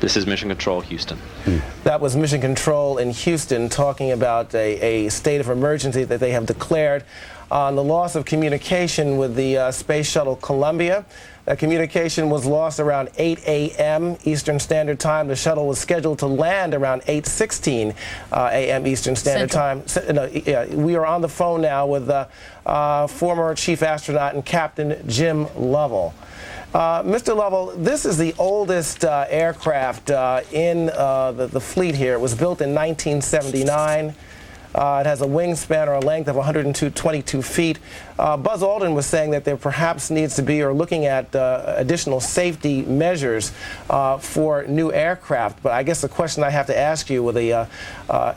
This is Mission Control, Houston. That was Mission Control in Houston talking about a state of emergency that they have declared on the loss of communication with the Space Shuttle Columbia. That communication was lost around 8 a.m. Eastern Standard Time. The shuttle was scheduled to land around 8:16 a.m. Eastern Standard Time. We are on the phone now with former Chief Astronaut and Captain Jim Lovell. Mr. Lovell, this is the oldest aircraft in the fleet here. It was built in 1979. It has a wingspan or a length of 122 feet. Buzz Aldrin was saying that there perhaps needs to be, or looking at additional safety measures for new aircraft. But I guess the question I have to ask you, with a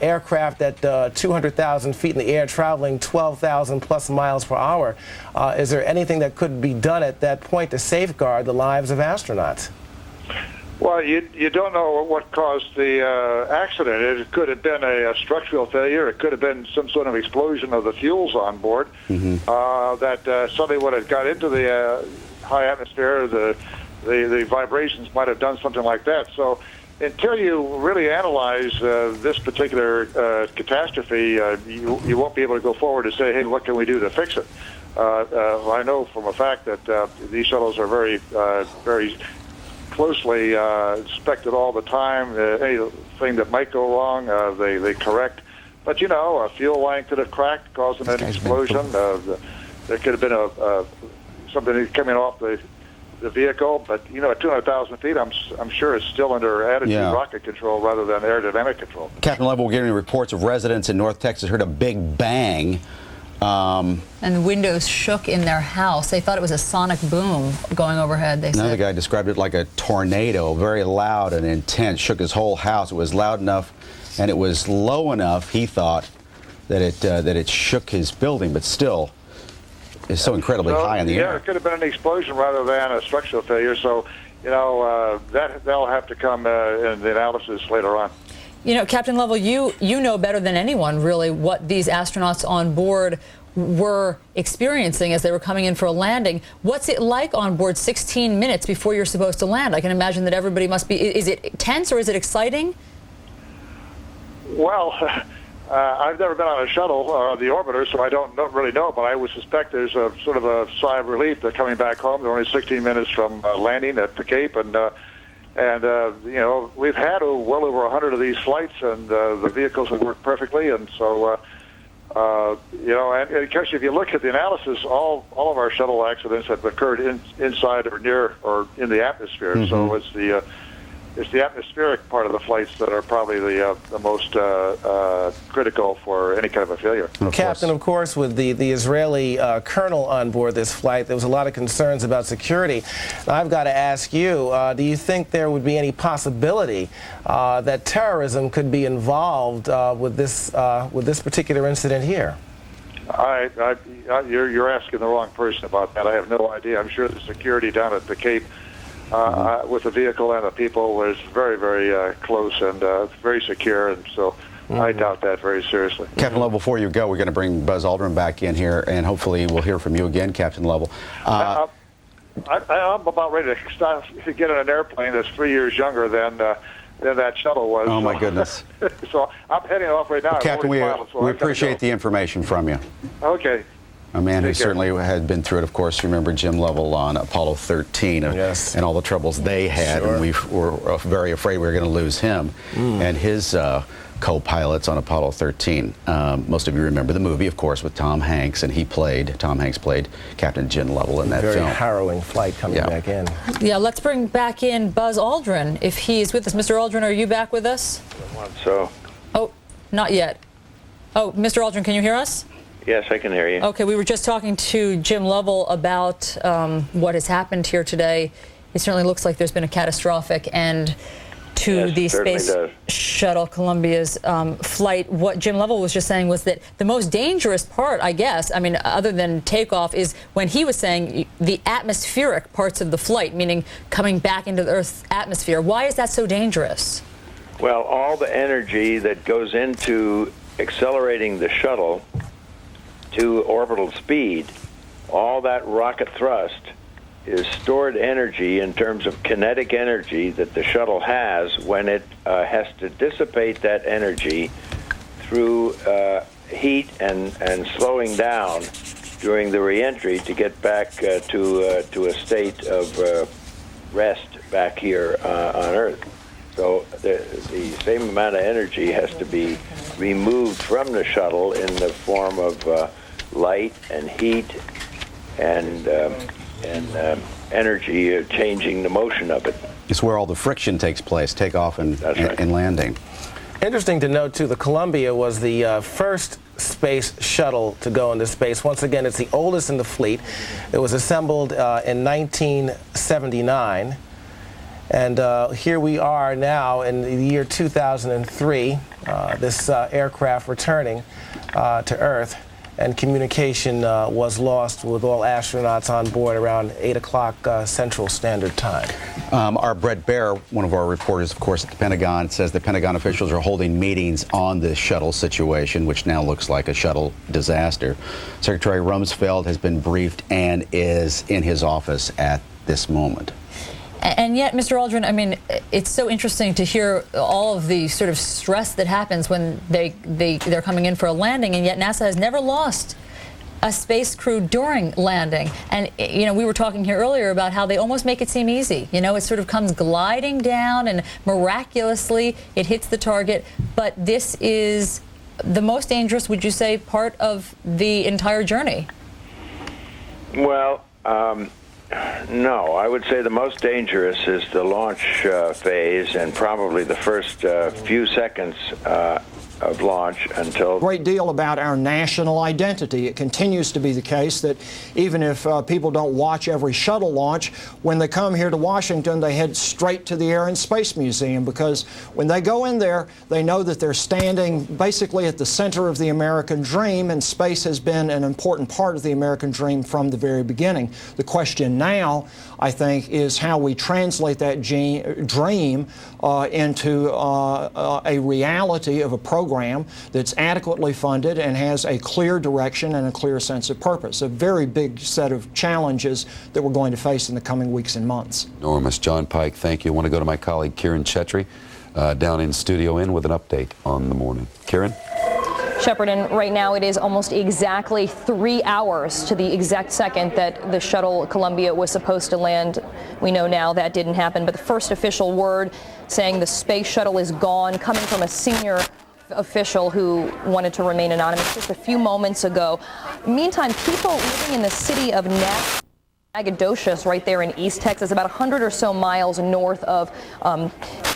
aircraft at 200,000 feet in the air traveling 12,000 plus miles per hour, is there anything that could be done at that point to safeguard the lives of astronauts? Well, you don't know what caused the accident. It could have been a structural failure. It could have been some sort of explosion of the fuels on board that suddenly when it got into the high atmosphere, the vibrations might have done something like that. So until you really analyze this particular catastrophe, you won't be able to go forward to say, hey, what can we do to fix it? I know from a fact that these shuttles are very closely inspected all the time. Anything that might go wrong, they correct. But, you know, a fuel line could have cracked, causing an explosion. There could have been something coming off the vehicle. But, you know, at 200,000 feet, I'm sure it's still under attitude rocket control rather than aerodynamic control. Captain Lovell, we're getting reports of residents in North Texas heard a big bang. And the windows shook in their house. They thought it was a sonic boom going overhead, they said. Another guy described it like a tornado, very loud and intense, shook his whole house. It was loud enough and it was low enough, he thought, that it shook his building, but still is so incredibly high in the air. Yeah, it could have been an explosion rather than a structural failure. So, you know, that'll have to come in the analysis later on. You know, Captain Lovell, you know better than anyone, really, what these astronauts on board were experiencing as they were coming in for a landing. What's it like on board 16 minutes before you're supposed to land? I can imagine that everybody must be... Is it tense or is it exciting? Well, I've never been on a shuttle or the orbiter, so I don't really know, but I would suspect there's a sort of a sigh of relief that coming back home. They're only 16 minutes from landing at the Cape, and you know, we've had well over 100 of these flights, and the vehicles have worked perfectly. And so, you know, and because if you look at the analysis, all of our shuttle accidents have occurred inside or near or in the atmosphere. So it's the atmospheric part of the flights that are probably the most critical for any kind of a failure. Captain, of course, with the Israeli colonel on board this flight, there was a lot of concerns about security. I've got to ask you, do you think there would be any possibility that terrorism could be involved with this particular incident here? You're asking the wrong person about that. I have no idea. I'm sure the security down at the Cape with the vehicle and the people was very, very close and very secure, and so I doubt that very seriously. Captain Lovell, before you go, we're going to bring Buzz Aldrin back in here, and hopefully we'll hear from you again, Captain Lovell. I'm about ready to get on an airplane that's 3 years younger than that shuttle was. Oh, my goodness. So I'm heading off right now. Well, Captain, we appreciate the information from you. Okay. A man who certainly had been through it, of course. Remember Jim Lovell on Apollo 13 and all the troubles they had, and we were very afraid we were going to lose him and his co-pilots on Apollo 13. Most of you remember the movie, of course, with Tom Hanks, and Tom Hanks played Captain Jim Lovell in that film. Very harrowing flight coming back in. Yeah, let's bring back in Buzz Aldrin, if he's with us. Mr. Aldrin, are you back with us? I want so. Oh, not yet. Oh, Mr. Aldrin, can you hear us? Yes, I can hear you. Okay, we were just talking to Jim Lovell about what has happened here today. It certainly looks like there's been a catastrophic end to the Space Shuttle Columbia's flight. What Jim Lovell was just saying was that the most dangerous part, I guess, I mean, other than takeoff, is when he was saying the atmospheric parts of the flight, meaning coming back into the Earth's atmosphere. Why is that so dangerous? Well, all the energy that goes into accelerating the shuttle to orbital speed, all that rocket thrust is stored energy in terms of kinetic energy that the shuttle has when it has to dissipate that energy through heat and slowing down during the reentry to get back to a state of rest back here on Earth. So the same amount of energy has to be removed from the shuttle in the form of light and heat and energy changing the motion of it. It's where all the friction takes place, takeoff and landing. Interesting to note, too, the Columbia was the first space shuttle to go into space. Once again, it's the oldest in the fleet. It was assembled in 1979. And here we are now in the year 2003, this aircraft returning to Earth, and communication was lost with all astronauts on board around 8 o'clock Central Standard Time. Our Brett Baer, one of our reporters, of course, at the Pentagon, says the Pentagon officials are holding meetings on the shuttle situation, which now looks like a shuttle disaster. Secretary Rumsfeld has been briefed and is in his office at this moment. And yet, Mr. Aldrin, I mean, it's so interesting to hear all of the sort of stress that happens when they're coming in for a landing, and yet NASA has never lost a space crew during landing. And, you know, we were talking here earlier about how they almost make it seem easy. You know, it sort of comes gliding down and miraculously it hits the target. But this is the most dangerous, would you say, part of the entire journey? Well, no, I would say the most dangerous is the launch phase and probably the first few seconds of launch until... A great deal about our national identity. It continues to be the case that even if people don't watch every shuttle launch, when they come here to Washington, they head straight to the Air and Space Museum, because when they go in there, they know that they're standing basically at the center of the American dream, and space has been an important part of the American dream from the very beginning. The question now, I think, is how we translate that dream into a reality of a program that's adequately funded and has a clear direction and a clear sense of purpose. A very big set of challenges that we're going to face in the coming weeks and months. Enormous. John Pike, thank you. I want to go to my colleague Kieran Chetry down in Studio N with an update on the morning. Kieran? Shepard, and right now it is almost exactly 3 hours to the exact second that the shuttle Columbia was supposed to land. We know now that didn't happen, but the first official word saying the space shuttle is gone, coming from a senior official who wanted to remain anonymous just a few moments ago. Meantime, people living in the city of Nacogdoches, right there in East Texas, about 100 or so miles north of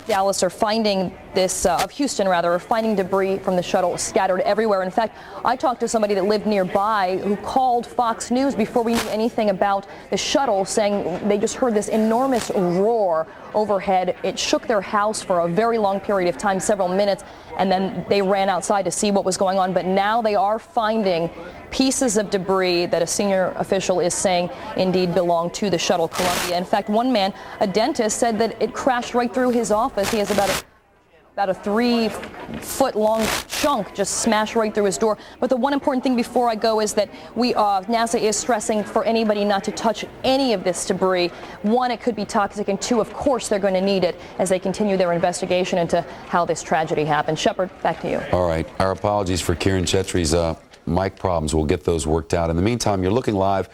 Dallas, are finding this, of Houston rather, are finding debris from the shuttle scattered everywhere. In fact, I talked to somebody that lived nearby who called Fox News before we knew anything about the shuttle, saying they just heard this enormous roar overhead. It shook their house for a very long period of time, several minutes, and then they ran outside to see what was going on. But now they are finding pieces of debris that a senior official is saying indeed belong to the shuttle Columbia. In fact, one man, a dentist, said that it crashed right through his office. He has about a 3-foot-long chunk just smashed right through his door. But the one important thing before I go is that NASA is stressing for anybody not to touch any of this debris. One, it could be toxic, and two, of course, they're going to need it as they continue their investigation into how this tragedy happened. Shepard, back to you. All right. Our apologies for Kieran Chetry's mic problems. We'll get those worked out. In the meantime, you're looking live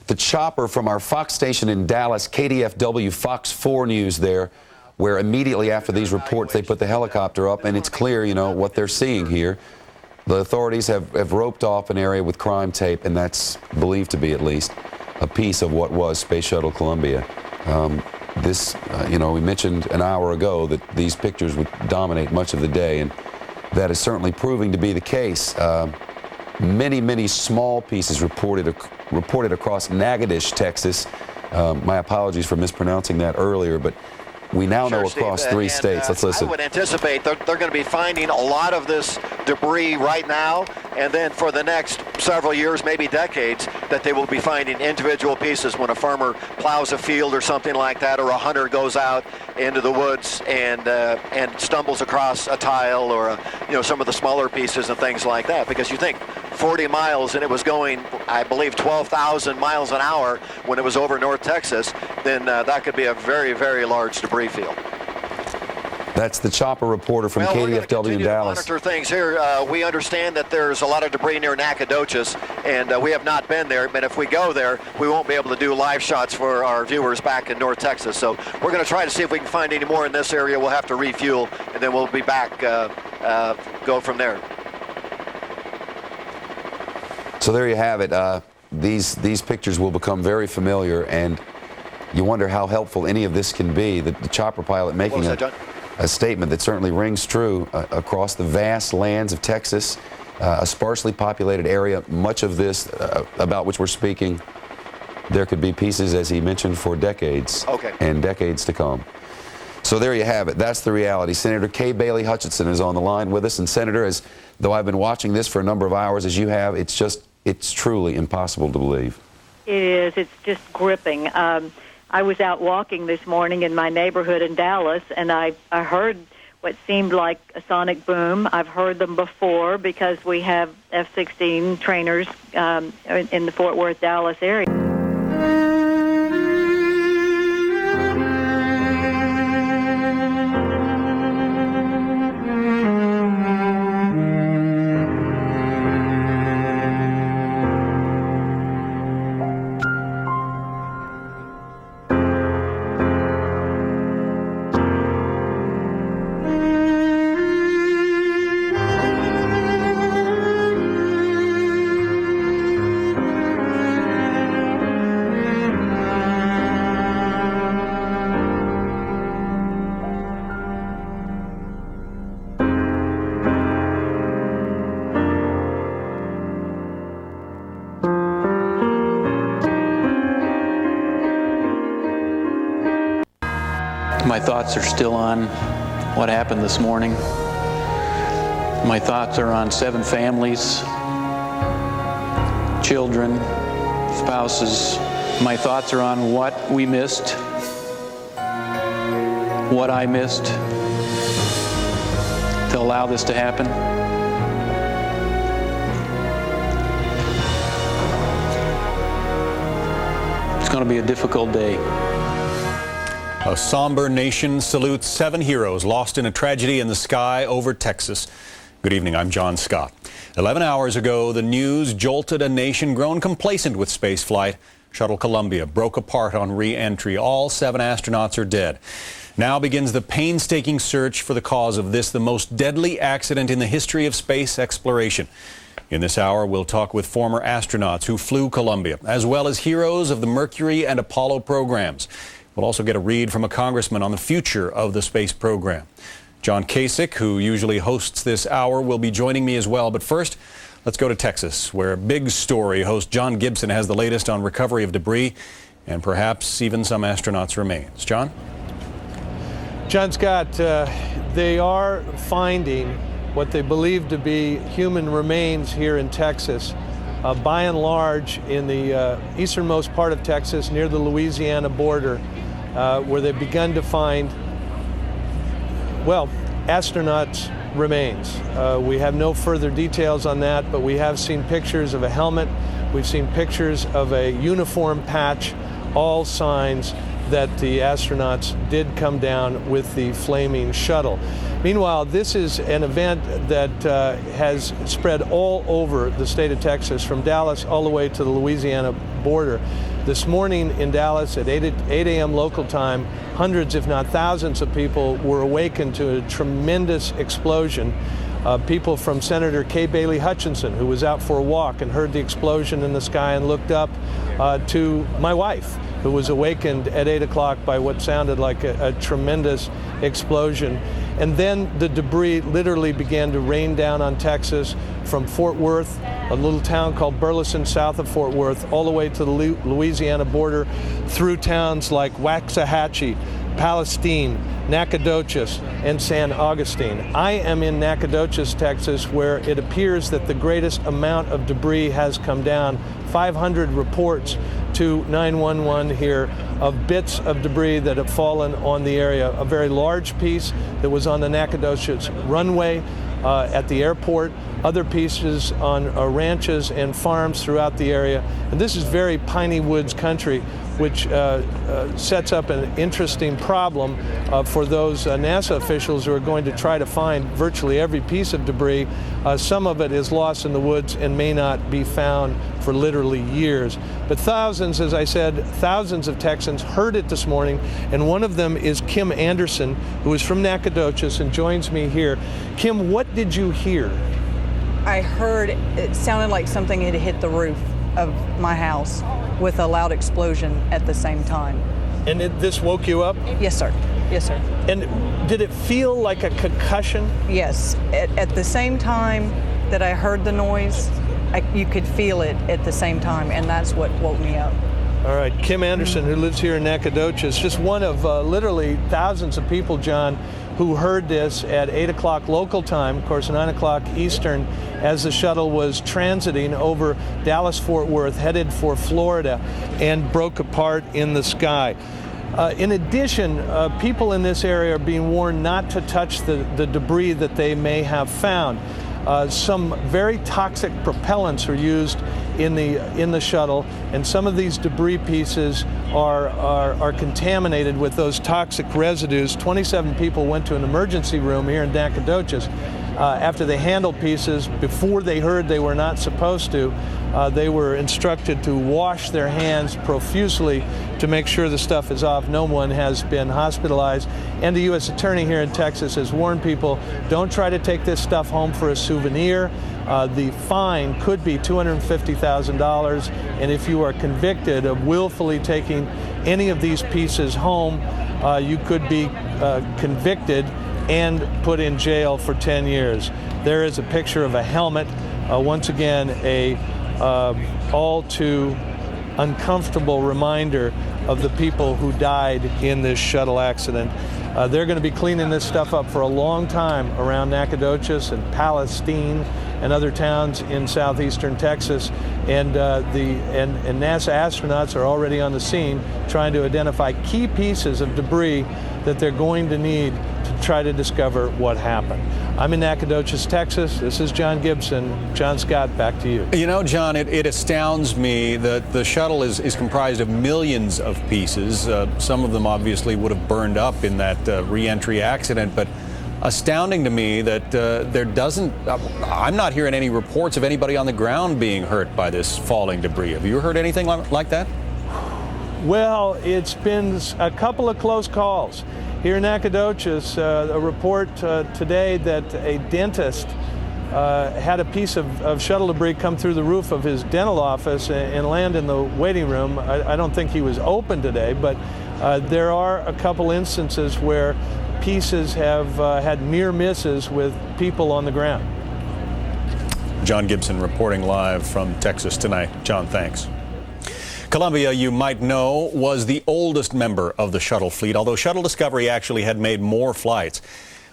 at the chopper from our Fox station in Dallas, KDFW, Fox 4 News there, where immediately after these reports they put the helicopter up, and it's clear, you know, what they're seeing here. The authorities have roped off an area with crime tape, and that's believed to be at least a piece of what was Space Shuttle Columbia. You know, we mentioned an hour ago that these pictures would dominate much of the day, and that is certainly proving to be the case. Many small pieces reported across Natchitoches, Texas. My apologies for mispronouncing that earlier, but we now know across 3 states. Let's listen. I would anticipate they're going to be finding a lot of this debris right now, and then for the next several years, maybe decades, that they will be finding individual pieces when a farmer plows a field or something like that, or a hunter goes out into the woods and stumbles across a tile or some of the smaller pieces and things like that. Because you think 40 miles and it was going, I believe, 12,000 miles an hour when it was over North Texas, then that could be a very, very large debris field. That's the chopper reporter from KDFW in Dallas. Monitor things here. We understand that there's a lot of debris near Nacogdoches, and we have not been there. But if we go there, we won't be able to do live shots for our viewers back in North Texas. So we're going to try to see if we can find any more in this area. We'll have to refuel, and then we'll be back, go from there. So there you have it. These pictures will become very familiar, and you wonder how helpful any of this can be. The chopper pilot making a statement that certainly rings true across the vast lands of Texas, a sparsely populated area. Much of this about which we're speaking, there could be pieces, as he mentioned, for decades and decades to come. So there you have it. That's the reality. Senator Kay Bailey Hutchinson is on the line with us. And Senator, as though I've been watching this for a number of hours as you have, it's truly impossible to believe. It is. It's just gripping. I was out walking this morning in my neighborhood in Dallas, and I heard what seemed like a sonic boom. I've heard them before because we have F-16 trainers in the Fort Worth, Dallas area. My thoughts are still on what happened this morning. My thoughts are on 7 families, children, spouses. My thoughts are on what we missed, what I missed to allow this to happen. It's going to be a difficult day. A somber nation salutes 7 heroes lost in a tragedy in the sky over Texas. Good evening, I'm John Scott. 11 hours ago, the news jolted a nation grown complacent with spaceflight. Shuttle Columbia broke apart on re-entry. All 7 astronauts are dead. Now begins the painstaking search for the cause of this, the most deadly accident in the history of space exploration. In this hour, we'll talk with former astronauts who flew Columbia, as well as heroes of the Mercury and Apollo programs. We'll also get a read from a congressman on the future of the space program. John Kasich, who usually hosts this hour, will be joining me as well. But first, let's go to Texas, where Big Story host John Gibson has the latest on recovery of debris and perhaps even some astronauts' remains. John? John Scott, they are finding what they believe to be human remains here in Texas. By and large, in the easternmost part of Texas, near the Louisiana border, where they've begun to find, well, astronauts' remains. We have no further details on that, but we have seen pictures of a helmet. We've seen pictures of a uniform patch, all signs that the astronauts did come down with the flaming shuttle. Meanwhile, this is an event that has spread all over the state of Texas, from Dallas all the way to the Louisiana border. This morning in Dallas at 8 a.m. local time, hundreds, if not thousands of people were awakened to a tremendous explosion. People from Senator Kay Bailey Hutchinson, who was out for a walk and heard the explosion in the sky and looked up, to my wife, who was awakened at 8 o'clock by what sounded like a tremendous explosion. And then the debris literally began to rain down on Texas from Fort Worth, a little town called Burleson, south of Fort Worth, all the way to the Louisiana border, through towns like Waxahachie, Palestine, Nacogdoches, and San Augustine. I am in Nacogdoches, Texas, where it appears that the greatest amount of debris has come down. 500 reports to 911 here of bits of debris that have fallen on the area. A very large piece that was on the Nacogdoches runway, at the airport, other pieces on ranches and farms throughout the area. And this is very piney woods country, which sets up an interesting problem for those NASA officials who are going to try to find virtually every piece of debris. Some of it is lost in the woods and may not be found for literally years. But thousands, as I said, thousands of Texans heard it this morning, and one of them is Kim Anderson, who is from Nacogdoches and joins me here. Kim, what did you hear? I heard it sounded like something had hit the roof of my house with a loud explosion at the same time. And this woke you up? Yes, sir. Yes, sir. And did it feel like a concussion? Yes. At the same time that I heard the noise, you could feel it at the same time, and that's what woke me up. All right, Kim Anderson, who lives here in Nacogdoches, just one of literally thousands of people, John, who heard this at 8 o'clock local time, of course 9 o'clock Eastern, as the shuttle was transiting over Dallas-Fort Worth, headed for Florida, and broke apart in the sky. In addition, people in this area are being warned not to touch the debris that they may have found. Some very toxic propellants are used in the shuttle, and some of these debris pieces are contaminated with those toxic residues. 27 people went to an emergency room here in Nacogdoches after they handled pieces. Before they heard they were not supposed to, they were instructed to wash their hands profusely to make sure the stuff is off. No one has been hospitalized. And the U.S. Attorney here in Texas has warned people, don't try to take this stuff home for a souvenir. The fine could be $250,000, and if you are convicted of willfully taking any of these pieces home, you could be convicted and put in jail for 10 years. There is a picture of a helmet, once again a all too uncomfortable reminder of the people who died in this shuttle accident. They're going to be cleaning this stuff up for a long time around Nacogdoches and Palestine and other towns in southeastern Texas, and NASA astronauts are already on the scene trying to identify key pieces of debris that they're going to need to try to discover what happened. I'm in Nacogdoches, Texas. This is John Gibson. John Scott, back to you. You know, John, it astounds me that the shuttle is comprised of millions of pieces. Some of them obviously would have burned up in that re-entry accident, but astounding to me that I'm not hearing any reports of anybody on the ground being hurt by this falling debris. Have you heard anything like that? Well, it's been a couple of close calls. Here in Nacogdoches, a report today that a dentist had a piece of shuttle debris come through the roof of his dental office and land in the waiting room. I don't think he was open today, but there are a couple instances where pieces have had near misses with people on the ground. John Gibson reporting live from Texas tonight. John, thanks. Columbia, you might know, was the oldest member of the shuttle fleet, although Shuttle Discovery actually had made more flights.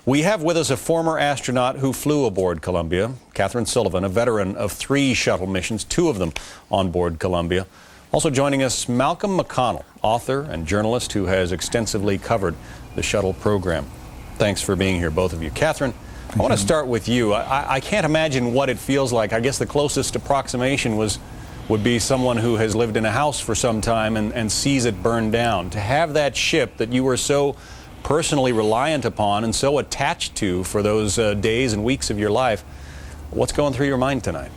We have with us a former astronaut who flew aboard Columbia, Catherine Sullivan, a veteran of 3 shuttle missions, 2 of them on board Columbia. Also joining us, Malcolm McConnell, author and journalist who has extensively covered the shuttle program. Thanks for being here, both of you. Catherine, I want to start with you. I can't imagine what it feels like. I guess the closest approximation would be someone who has lived in a house for some time and sees it burn down. To have that ship that you were so personally reliant upon and so attached to for those days and weeks of your life, what's going through your mind tonight?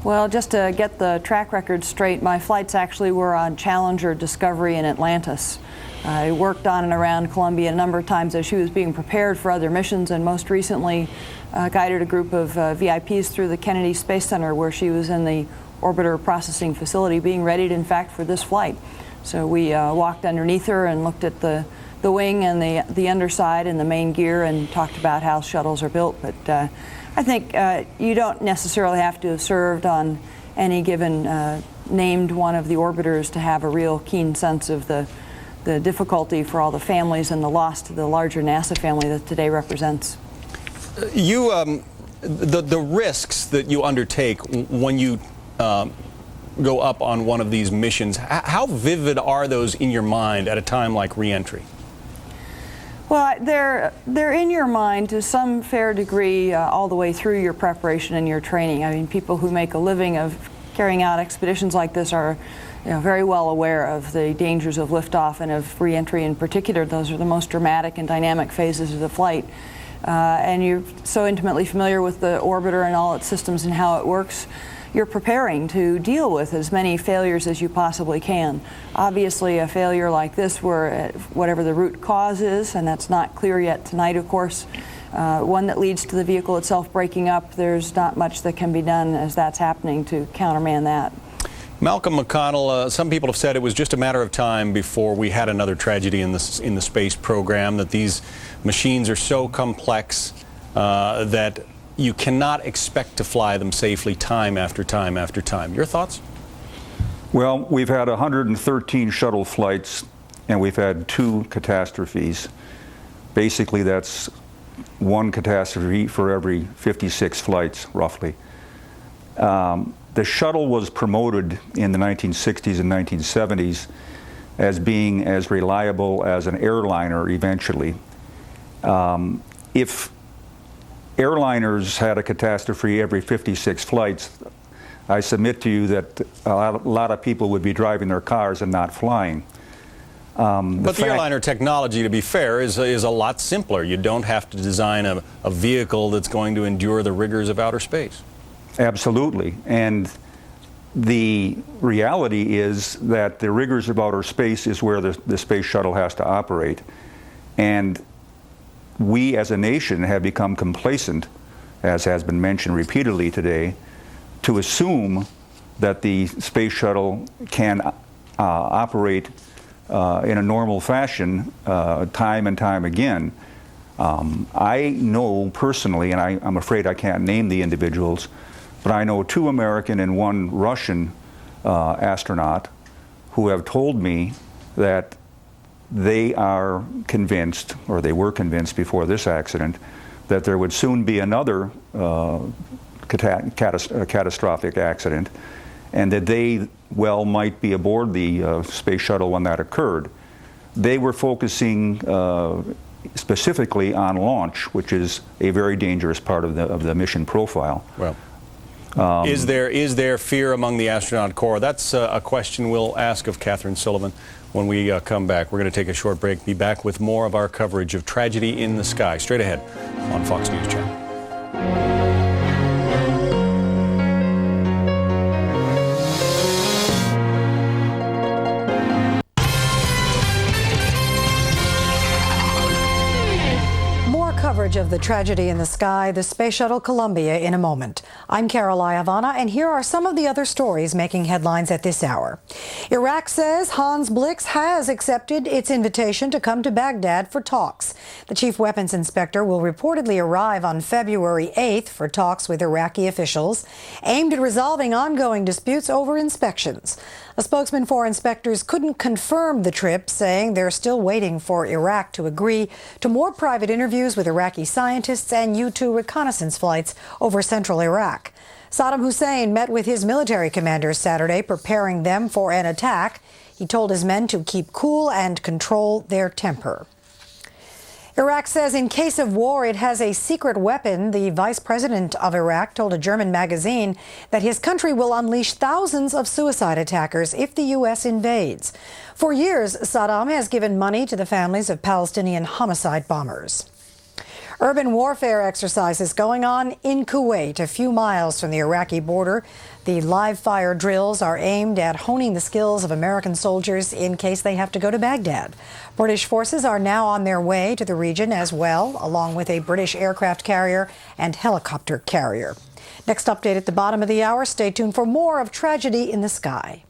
Well, just to get the track record straight, my flights actually were on Challenger, Discovery, and Atlantis. I worked on and around Columbia a number of times as she was being prepared for other missions, and most recently guided a group of VIPs through the Kennedy Space Center, where she was in the orbiter processing facility being readied, in fact, for this flight. So we walked underneath her and looked at the wing and the underside and the main gear and talked about how shuttles are built. But I think you don't necessarily have to have served on any given named one of the orbiters to have a real keen sense of the difficulty for all the families and the loss to the larger NASA family that today represents. You, the risks that you undertake when you go up on one of these missions, how vivid are those in your mind at a time like re-entry? Well, they're in your mind to some fair degree all the way through your preparation and your training. I mean, people who make a living of carrying out expeditions like this are very well aware of the dangers of liftoff and of re-entry in particular. Those are the most dramatic and dynamic phases of the flight. And you're so intimately familiar with the orbiter and all its systems and how it works. You're preparing to deal with as many failures as you possibly can. Obviously, a failure like this, where whatever the root cause is, and that's not clear yet tonight, of course, one that leads to the vehicle itself breaking up, there's not much that can be done as that's happening to countermand that. Malcolm McConnell, some people have said it was just a matter of time before we had another tragedy in the space program, that these machines are so complex that you cannot expect to fly them safely time after time after time. Your thoughts? Well, we've had 113 shuttle flights, and we've had 2 catastrophes. Basically, that's 1 catastrophe for every 56 flights, roughly. The shuttle was promoted in the 1960s and 1970s as being as reliable as an airliner eventually. If airliners had a catastrophe every 56 flights, I submit to you that a lot of people would be driving their cars and not flying. But the airliner technology, to be fair, is a lot simpler. You don't have to design a vehicle that's going to endure the rigors of outer space. Absolutely. And the reality is that the rigors of outer space is where the space shuttle has to operate. And we as a nation have become complacent, as has been mentioned repeatedly today, to assume that the space shuttle can operate in a normal fashion time and time again. I know personally, and I'm afraid I can't name the individuals, but I know 2 American and 1 Russian astronaut who have told me that they are convinced, or they were convinced before this accident, that there would soon be another catastrophic accident, and that they might be aboard the space shuttle when that occurred. They were focusing specifically on launch, which is a very dangerous part of the mission profile. Well, is there fear among the astronaut corps? That's a question we'll ask of Catherine Sullivan when we come back. We're going to take a short break. Be back with more of our coverage of tragedy in the sky straight ahead on Fox News Channel. Coverage of the tragedy in the sky, the Space Shuttle Columbia, in a moment. I'm Carol Iavana, and here are some of the other stories making headlines at this hour. Iraq says Hans Blix has accepted its invitation to come to Baghdad for talks. The chief weapons inspector will reportedly arrive on February 8th for talks with Iraqi officials, aimed at resolving ongoing disputes over inspections. A spokesman for inspectors couldn't confirm the trip, saying they're still waiting for Iraq to agree to more private interviews with Iraqi scientists and U-2 reconnaissance flights over central Iraq. Saddam Hussein met with his military commanders Saturday, preparing them for an attack. He told his men to keep cool and control their temper. Iraq says in case of war, it has a secret weapon. The vice president of Iraq told a German magazine that his country will unleash thousands of suicide attackers if the U.S. invades. For years, Saddam has given money to the families of Palestinian homicide bombers. Urban warfare exercises going on in Kuwait, a few miles from the Iraqi border. The live fire drills are aimed at honing the skills of American soldiers in case they have to go to Baghdad. British forces are now on their way to the region as well, along with a British aircraft carrier and helicopter carrier. Next update at the bottom of the hour. Stay tuned for more of tragedy in the sky.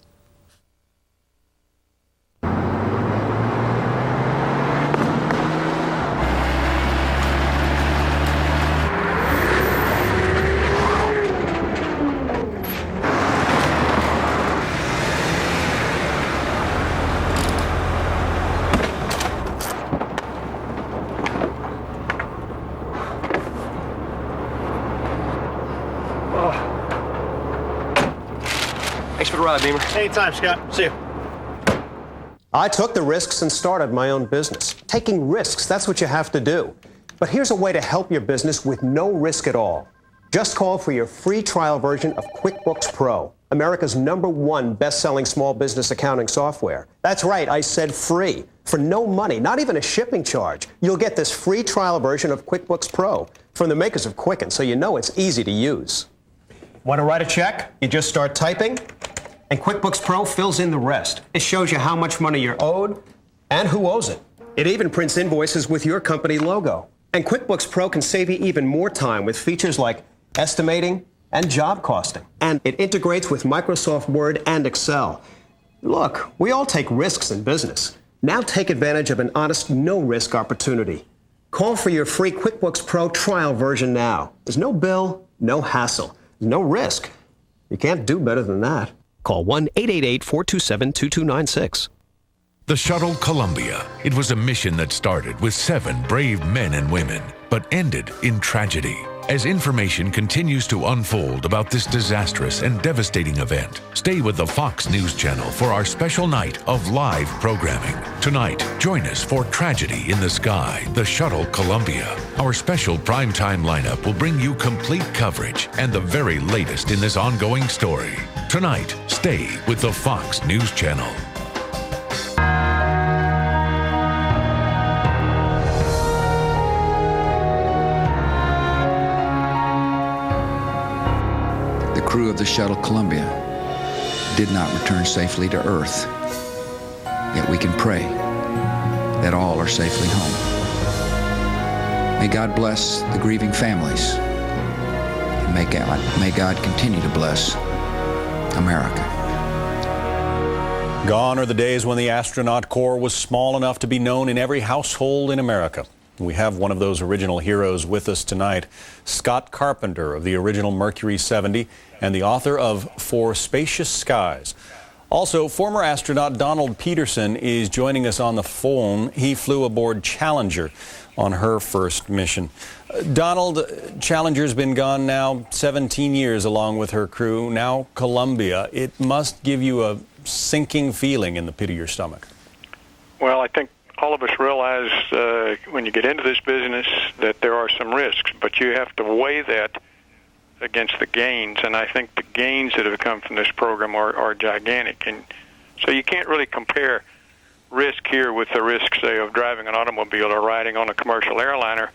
Thanks for the ride, Beamer. Anytime, Scott. See you. I took the risks and started my own business. taking risks. That's what you have to do. But here's a way to help your business with no risk at all. Just call for your free trial version of QuickBooks Pro, America's #1 best-selling small business accounting software. That's right, I said free. For no money, not even a shipping charge. You'll get this free trial version of QuickBooks Pro from the makers of Quicken, so you know it's easy to use. Want to write a check? You just start typing, and QuickBooks Pro fills in the rest. It shows you how much money you're owed and who owes it. It even prints invoices with your company logo. And QuickBooks Pro can save you even more time with features like estimating and job costing. And it integrates with Microsoft Word and Excel. Look, we all take risks in business. Now take advantage of an honest, no-risk opportunity. Call for your free QuickBooks Pro trial version now. There's no bill, no hassle, no risk. You can't do better than that. Call 1-888-427-2296. The Shuttle Columbia. It was a mission that started with 7 brave men and women, but ended in tragedy. As information continues to unfold about this disastrous and devastating event, stay with the Fox News Channel for our special night of live programming. Tonight, join us for Tragedy in the Sky, the Shuttle Columbia. Our special primetime lineup will bring you complete coverage and the very latest in this ongoing story. Tonight, stay with the Fox News Channel. The crew of the Shuttle Columbia did not return safely to Earth. Yet we can pray that all are safely home. May God bless the grieving families, and may God continue to bless America. Gone are the days when the astronaut corps was small enough to be known in every household in America. We have one of those original heroes with us tonight, Scott Carpenter of the original Mercury 70 and the author of For Spacious Skies. Also, former astronaut Donald Peterson is joining us on the phone. He flew aboard Challenger on her first mission. Donald, Challenger's been gone now 17 years along with her crew. Now Columbia. It must give you a sinking feeling in the pit of your stomach. Well, I think all of us realize when you get into this business that there are some risks, but you have to weigh that against the gains, and I think the gains that have come from this program are gigantic. And so you can't really compare risk here with the risk, say, of driving an automobile or riding on a commercial airliner,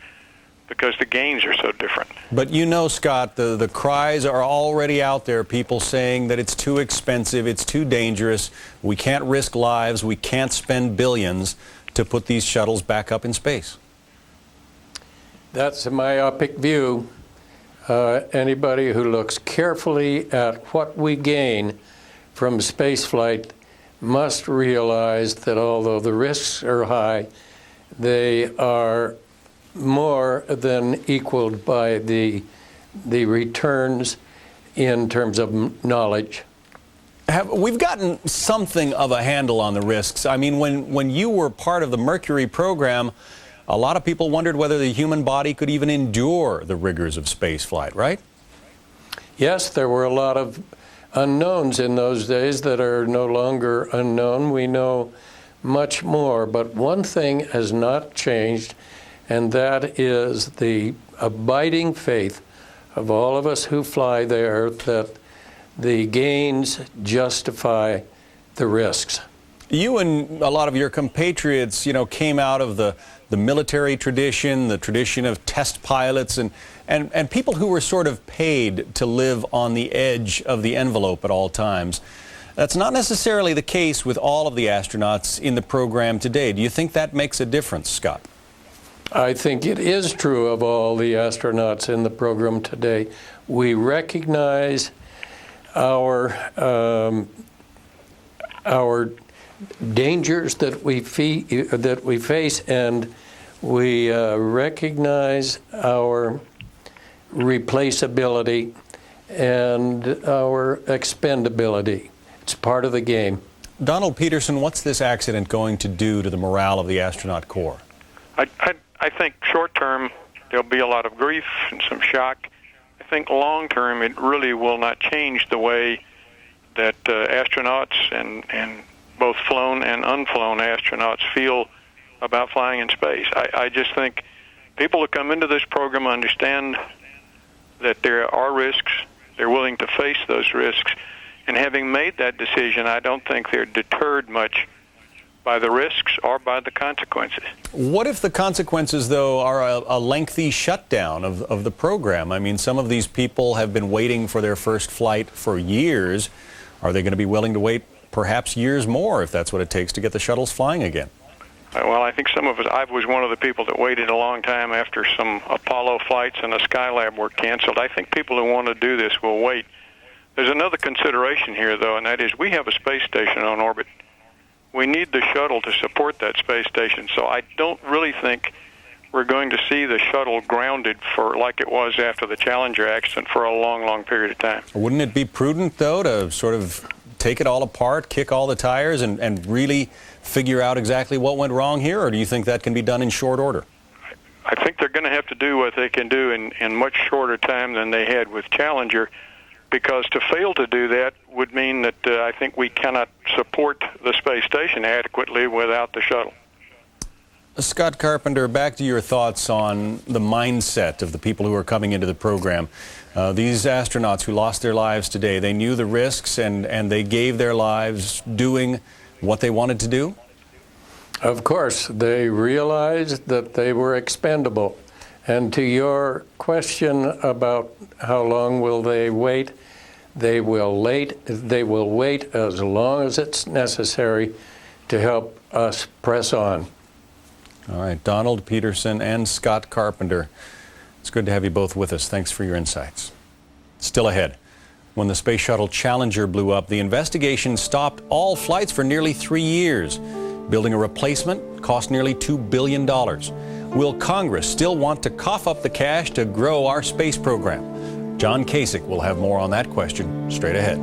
because the gains are so different. But you know, Scott, the cries are already out there, people saying that it's too expensive, it's too dangerous, we can't risk lives, we can't spend billions to put these shuttles back up in space. That's a myopic view. Anybody who looks carefully at what we gain from spaceflight must realize that although the risks are high, they are more than equaled by the returns in terms of knowledge. We've gotten something of a handle on the risks. I mean, when you were part of the Mercury program, a lot of people wondered whether the human body could even endure the rigors of spaceflight, right? Yes, there were a lot of unknowns in those days that are no longer unknown. We know much more, but one thing has not changed, and that is the abiding faith of all of us who fly there that the gains justify the risks. You and a lot of your compatriots, you know, came out of the military tradition, the tradition of test pilots, and people who were sort of paid to live on the edge of the envelope at all times. That's not necessarily the case with all of the astronauts in the program today. Do you think that makes a difference, Scott? I think it is true of all the astronauts in the program today. We recognize our dangers that we face, and we recognize our replaceability and our expendability. It's part of the game. Donald Peterson, what's this accident going to do to the morale of the astronaut corps? I think short term there'll be a lot of grief and some shock. I think long term it really will not change the way that astronauts and both flown and unflown astronauts feel about flying in space. I just think people who come into this program understand that there are risks. They're willing to face those risks. And having made that decision, I don't think they're deterred much by the risks or by the consequences. What if the consequences, though, are a lengthy shutdown of the program? I mean, some of these people have been waiting for their first flight for years. Are they going to be willing to wait perhaps years more if that's what it takes to get the shuttles flying again? Well, I think some of us, I was one of the people that waited a long time after some Apollo flights and a Skylab were canceled. I think people who want to do this will wait. There's another consideration here, though, and that is we have a space station on orbit. We need the shuttle to support that space station, so I don't really think we're going to see the shuttle grounded for like it was after the Challenger accident for a long, long period of time. Wouldn't it be prudent, though, to sort of take it all apart, kick all the tires, and really figure out exactly what went wrong here, or do you think that can be done in short order? I think they're going to have to do what they can do in much shorter time than they had with Challenger, because to fail to do that would mean that I think we cannot support the space station adequately without the shuttle. Scott Carpenter, back to your thoughts on the mindset of the people who are coming into the program. These astronauts who lost their lives today, they knew the risks and they gave their lives doing what they wanted to do? Of course, they realized that they were expendable. And to your question about how long will they wait, they will wait as long as it's necessary to help us press on. All right, Donald Peterson and Scott Carpenter. It's good to have you both with us. Thanks for your insights. Still ahead. When the Space Shuttle Challenger blew up, the investigation stopped all flights for nearly 3 years. Building a replacement cost nearly $2 billion. Will Congress still want to cough up the cash to grow our space program? John Kasich will have more on that question straight ahead.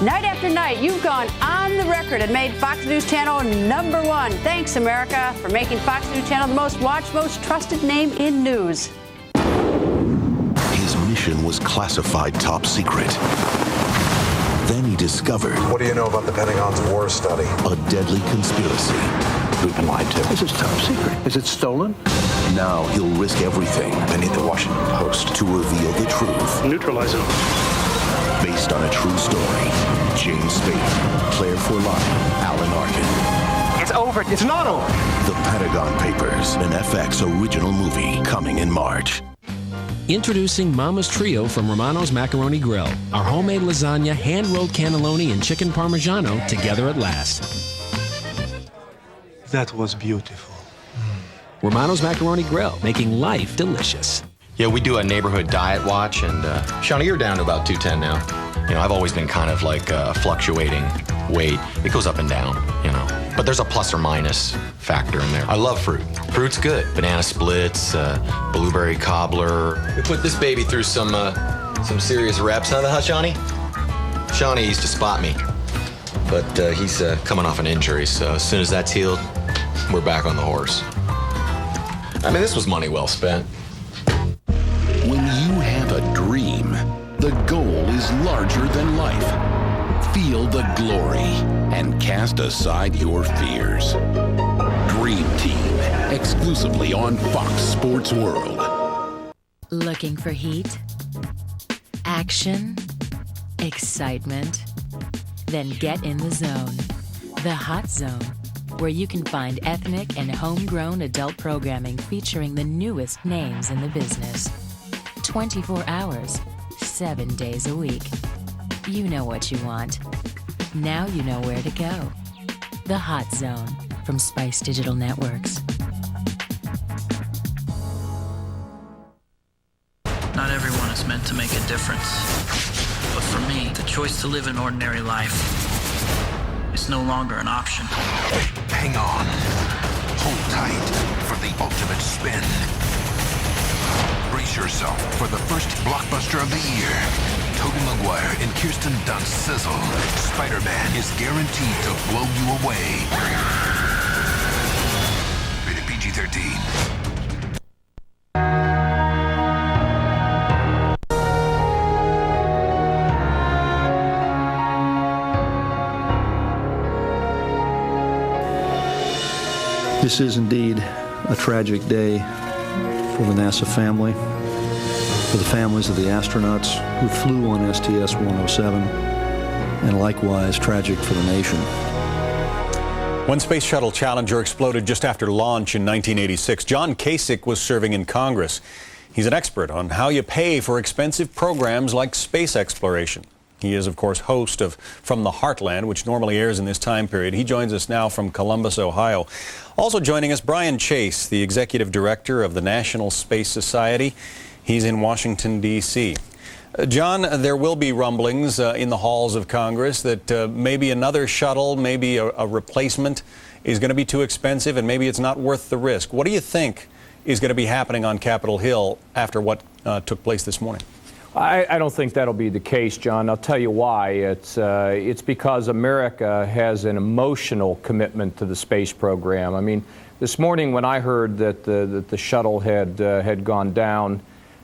Night after night, you've gone on the record and made Fox News Channel #1. Thanks, America, for making Fox News Channel the most watched, most trusted name in news. His mission was classified top secret. Then he discovered... What do you know about the Pentagon's war study? A deadly conspiracy. We've been lied to. This is top secret. Is it stolen? Now he'll risk everything. I need the Washington Post to reveal the truth. Neutralize him. Based on a true story. James Spader, Claire Forlani, Alan Arkin. It's over. It's not over. The Pentagon Papers, an FX original movie coming in March. Introducing Mama's Trio from Romano's Macaroni Grill. Our homemade lasagna, hand-rolled cannelloni, and chicken parmigiano together at last. That was beautiful. Romano's Macaroni Grill, making life delicious. Yeah, we do a neighborhood diet watch, and Shawnee, you're down to about 210 now. You know, I've always been kind of like fluctuating weight. It goes up and down, you know. But there's a plus or minus factor in there. I love fruit. Fruit's good. Banana splits, blueberry cobbler. We put this baby through some serious reps, huh, Shawnee? Shawnee used to spot me, but he's coming off an injury, so as soon as that's healed, we're back on the horse. I mean, this was money well spent. When you have a dream, the goal is larger than life. Feel the glory and cast aside your fears. Dream Team, exclusively on Fox Sports World. Looking for heat? Action? Excitement? Then get in the zone. The Hot Zone, where you can find ethnic and homegrown adult programming featuring the newest names in the business. 24 hours, 7 days a week. You know what you want. Now you know where to go. The Hot Zone from Spice Digital Networks. Not everyone is meant to make a difference. But for me, the choice to live an ordinary life is no longer an option. Hang on. Hold tight for the ultimate spin. Brace yourself for the first blockbuster of the year. Tobey Maguire and Kirsten Dunst's sizzle. Spider-Man is guaranteed to blow you away. Rated PG-13. This is indeed a tragic day for the NASA family, for the families of the astronauts who flew on STS-107, and likewise tragic for the nation. When Space Shuttle Challenger exploded just after launch in 1986, John Kasich was serving in Congress. He's an expert on how you pay for expensive programs like space exploration. He is, of course, host of From the Heartland, which normally airs in this time period. He joins us now from Columbus, Ohio. Also joining us, Brian Chase, the executive director of the National Space Society. He's in Washington, D.C. John, there will be rumblings in the halls of Congress that maybe another shuttle, maybe a replacement is going to be too expensive and maybe it's not worth the risk. What do you think is going to be happening on Capitol Hill after what took place this morning? I don't think that'll be the case, John. I'll tell you why. It's because America has an emotional commitment to the space program. I mean, this morning when I heard that the shuttle had gone down,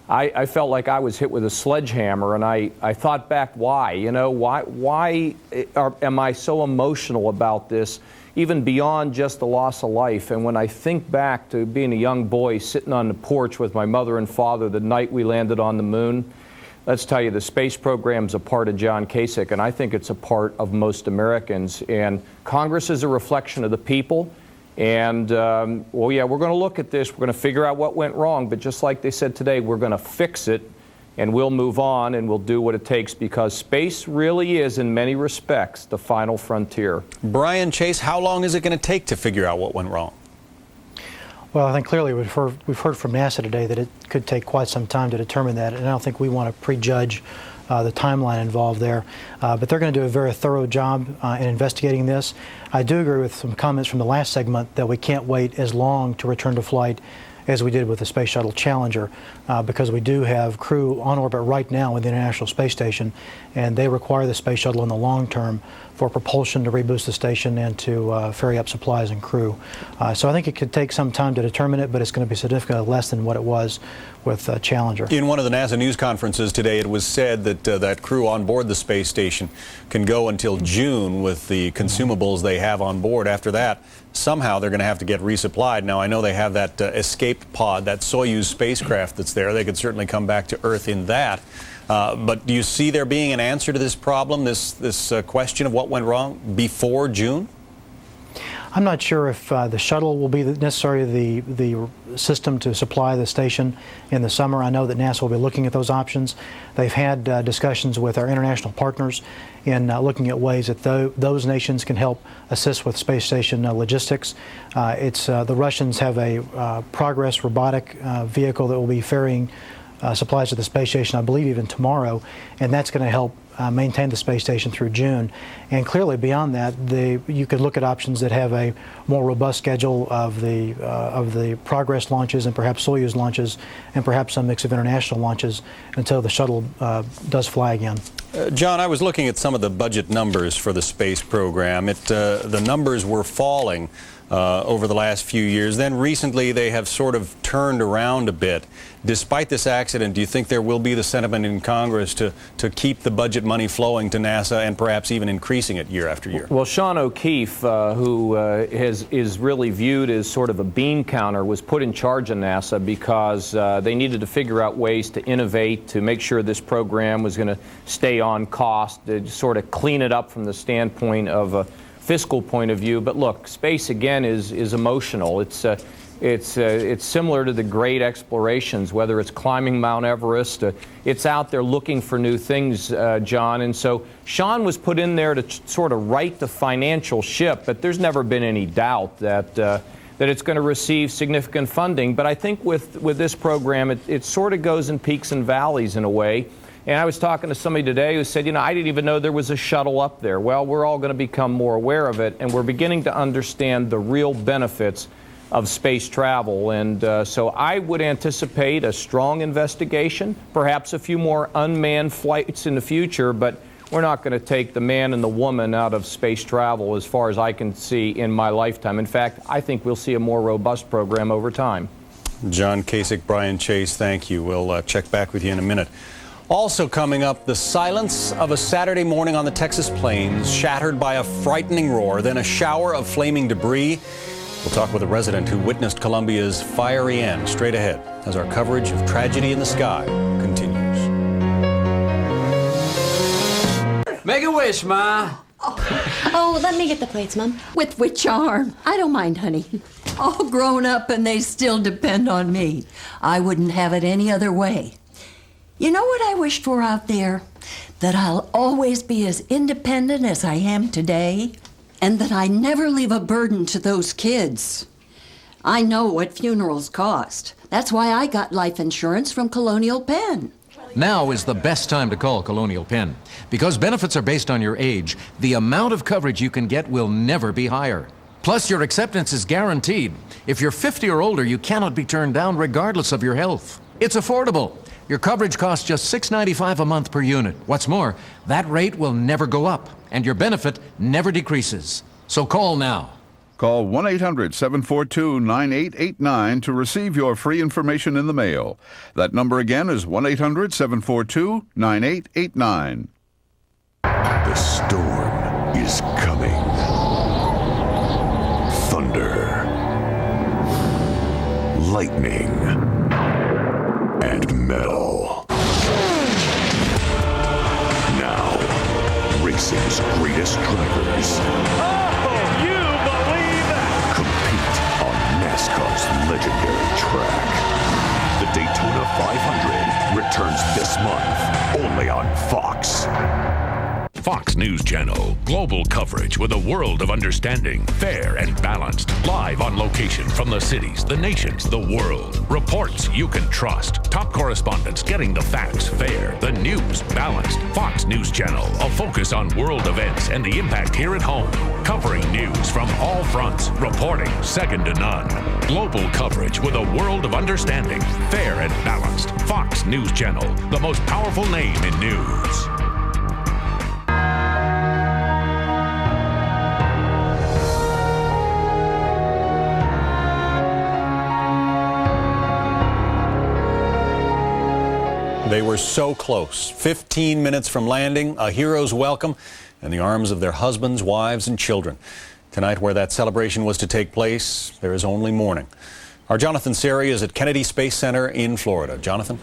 I felt like I was hit with a sledgehammer, and I thought back, why? You know, why am I so emotional about this, even beyond just the loss of life? And when I think back to being a young boy sitting on the porch with my mother and father the night we landed on the moon, let's tell you, the space program's a part of John Kasich, and I think it's a part of most Americans. And Congress is a reflection of the people. And, well, yeah, we're going to look at this. We're going to figure out what went wrong. But just like they said today, we're going to fix it, and we'll move on, and we'll do what it takes, because space really is, in many respects, the final frontier. Brian Chase, how long is it going to take to figure out what went wrong? Well, I think clearly we've heard from NASA today that it could take quite some time to determine that, and I don't think we want to prejudge the timeline involved there. But they're going to do a very thorough job in investigating this. I do agree with some comments from the last segment that we can't wait as long to return to flight as we did with the Space Shuttle Challenger, because we do have crew on orbit right now with the International Space Station, and they require the Space Shuttle in the long term for propulsion to reboost the station and to ferry up supplies and crew. So I think it could take some time to determine it, but it's going to be significantly less than what it was with Challenger. In one of the NASA news conferences today, it was said that that crew on board the space station can go until June with the consumables they have on board. After that, somehow they're going to have to get resupplied. Now, I know they have that escape pod, that Soyuz spacecraft that's there. They could certainly come back to Earth in that. But do you see there being an answer to this problem, this question of what went wrong before June? I'm not sure if the shuttle will be necessarily the system to supply the station in the summer. I know that NASA will be looking at those options. They've had discussions with our international partners in looking at ways that those nations can help assist with space station logistics. The Russians have a Progress robotic vehicle that will be ferrying supplies to the space station, I believe even tomorrow, and that's going to help maintain the space station through June. And clearly beyond that, you could look at options that have a more robust schedule of the Progress launches and perhaps Soyuz launches and perhaps some mix of international launches until the shuttle does fly again. John, I was looking at some of the budget numbers for the space program. The numbers were falling over the last few years. Then recently they have sort of turned around a bit. Despite this accident, do you think there will be the sentiment in Congress to keep the budget money flowing to NASA and perhaps even increasing it year after year? Well, Sean O'Keefe, who is really viewed as sort of a bean counter, was put in charge of NASA because they needed to figure out ways to innovate, to make sure this program was going to stay on cost, to sort of clean it up from the standpoint of a fiscal point of view. But look, space again is emotional. It's similar to the great explorations, whether it's climbing Mount Everest. It's out there looking for new things, John. And so Sean was put in there to sort of right the financial ship, but there's never been any doubt that it's going to receive significant funding. But I think with this program, it sort of goes in peaks and valleys in a way. And I was talking to somebody today who said, you know, I didn't even know there was a shuttle up there. Well, we're all going to become more aware of it, and we're beginning to understand the real benefits of space travel. And so I would anticipate a strong investigation, perhaps a few more unmanned flights in the future, but we're not going to take the man and the woman out of space travel as far as I can see in my lifetime. In fact, I think we'll see a more robust program over time. John Kasich, Brian Chase, thank you. We'll check back with you in a minute. Also coming up, the silence of a Saturday morning on the Texas plains, shattered by a frightening roar, then a shower of flaming debris, We'll talk with a resident who witnessed Columbia's fiery end straight ahead as our coverage of tragedy in the sky continues. Make a wish, Ma. Oh, let me get the plates, Mom. With which arm? I don't mind, honey. All grown up and they still depend on me. I wouldn't have it any other way. You know what I wished for out there? That I'll always be as independent as I am today, and that I never leave a burden to those kids. I know what funerals cost. That's why I got life insurance from Colonial Penn. Now is the best time to call Colonial Penn. Because benefits are based on your age, the amount of coverage you can get will never be higher. Plus, your acceptance is guaranteed. If you're 50 or older, you cannot be turned down regardless of your health. It's affordable. Your coverage costs just $6.95 a month per unit. What's more, that rate will never go up, and your benefit never decreases. So call now. Call 1-800-742-9889 to receive your free information in the mail. That number again is 1-800-742-9889. The storm is coming. Thunder, lightning, and metal. Now, racing's greatest drivers compete on NASCAR's legendary track. The Daytona 500 returns this month, only on Fox. Fox News Channel. Global coverage with a world of understanding. Fair and balanced. Live on location from the cities, the nations, the world. Reports you can trust. Top correspondents getting the facts fair. The news balanced. Fox News Channel. A focus on world events and the impact here at home. Covering news from all fronts. Reporting second to none. Global coverage with a world of understanding. Fair and balanced. Fox News Channel. The most powerful name in news. They were so close. 15 minutes from landing, a hero's welcome in the arms of their husbands, wives, and children. Tonight, where that celebration was to take place, there is only mourning. Our Jonathan Seri is at Kennedy Space Center in Florida. Jonathan?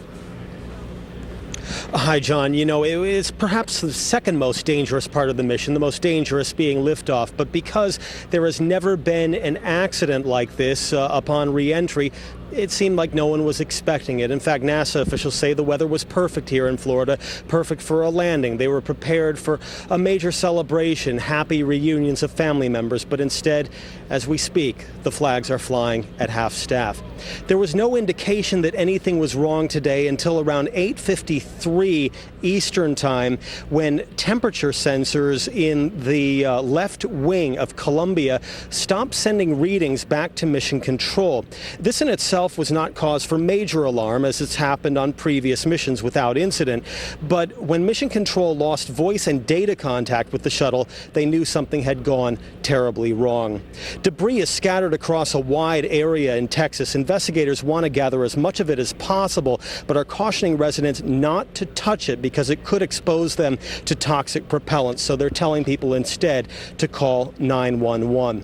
Hi, John. You know, it is perhaps the second most dangerous part of the mission, the most dangerous being liftoff. But because there has never been an accident like this upon re-entry, it seemed like no one was expecting it. In fact, NASA officials say the weather was perfect here in Florida, perfect for a landing. They were prepared for a major celebration, happy reunions of family members, but instead, as we speak, the flags are flying at half-staff. There was no indication that anything was wrong today until around 8:53 Eastern Time, when temperature sensors in the left wing of Columbia stopped sending readings back to Mission Control. This in itself was not cause for major alarm, as it's happened on previous missions without incident. But when Mission Control lost voice and data contact with the shuttle, they knew something had gone terribly wrong. Debris is scattered across a wide area in Texas. Investigators want to gather as much of it as possible, but are cautioning residents not to touch it because it could expose them to toxic propellants. So they're telling people instead to call 911.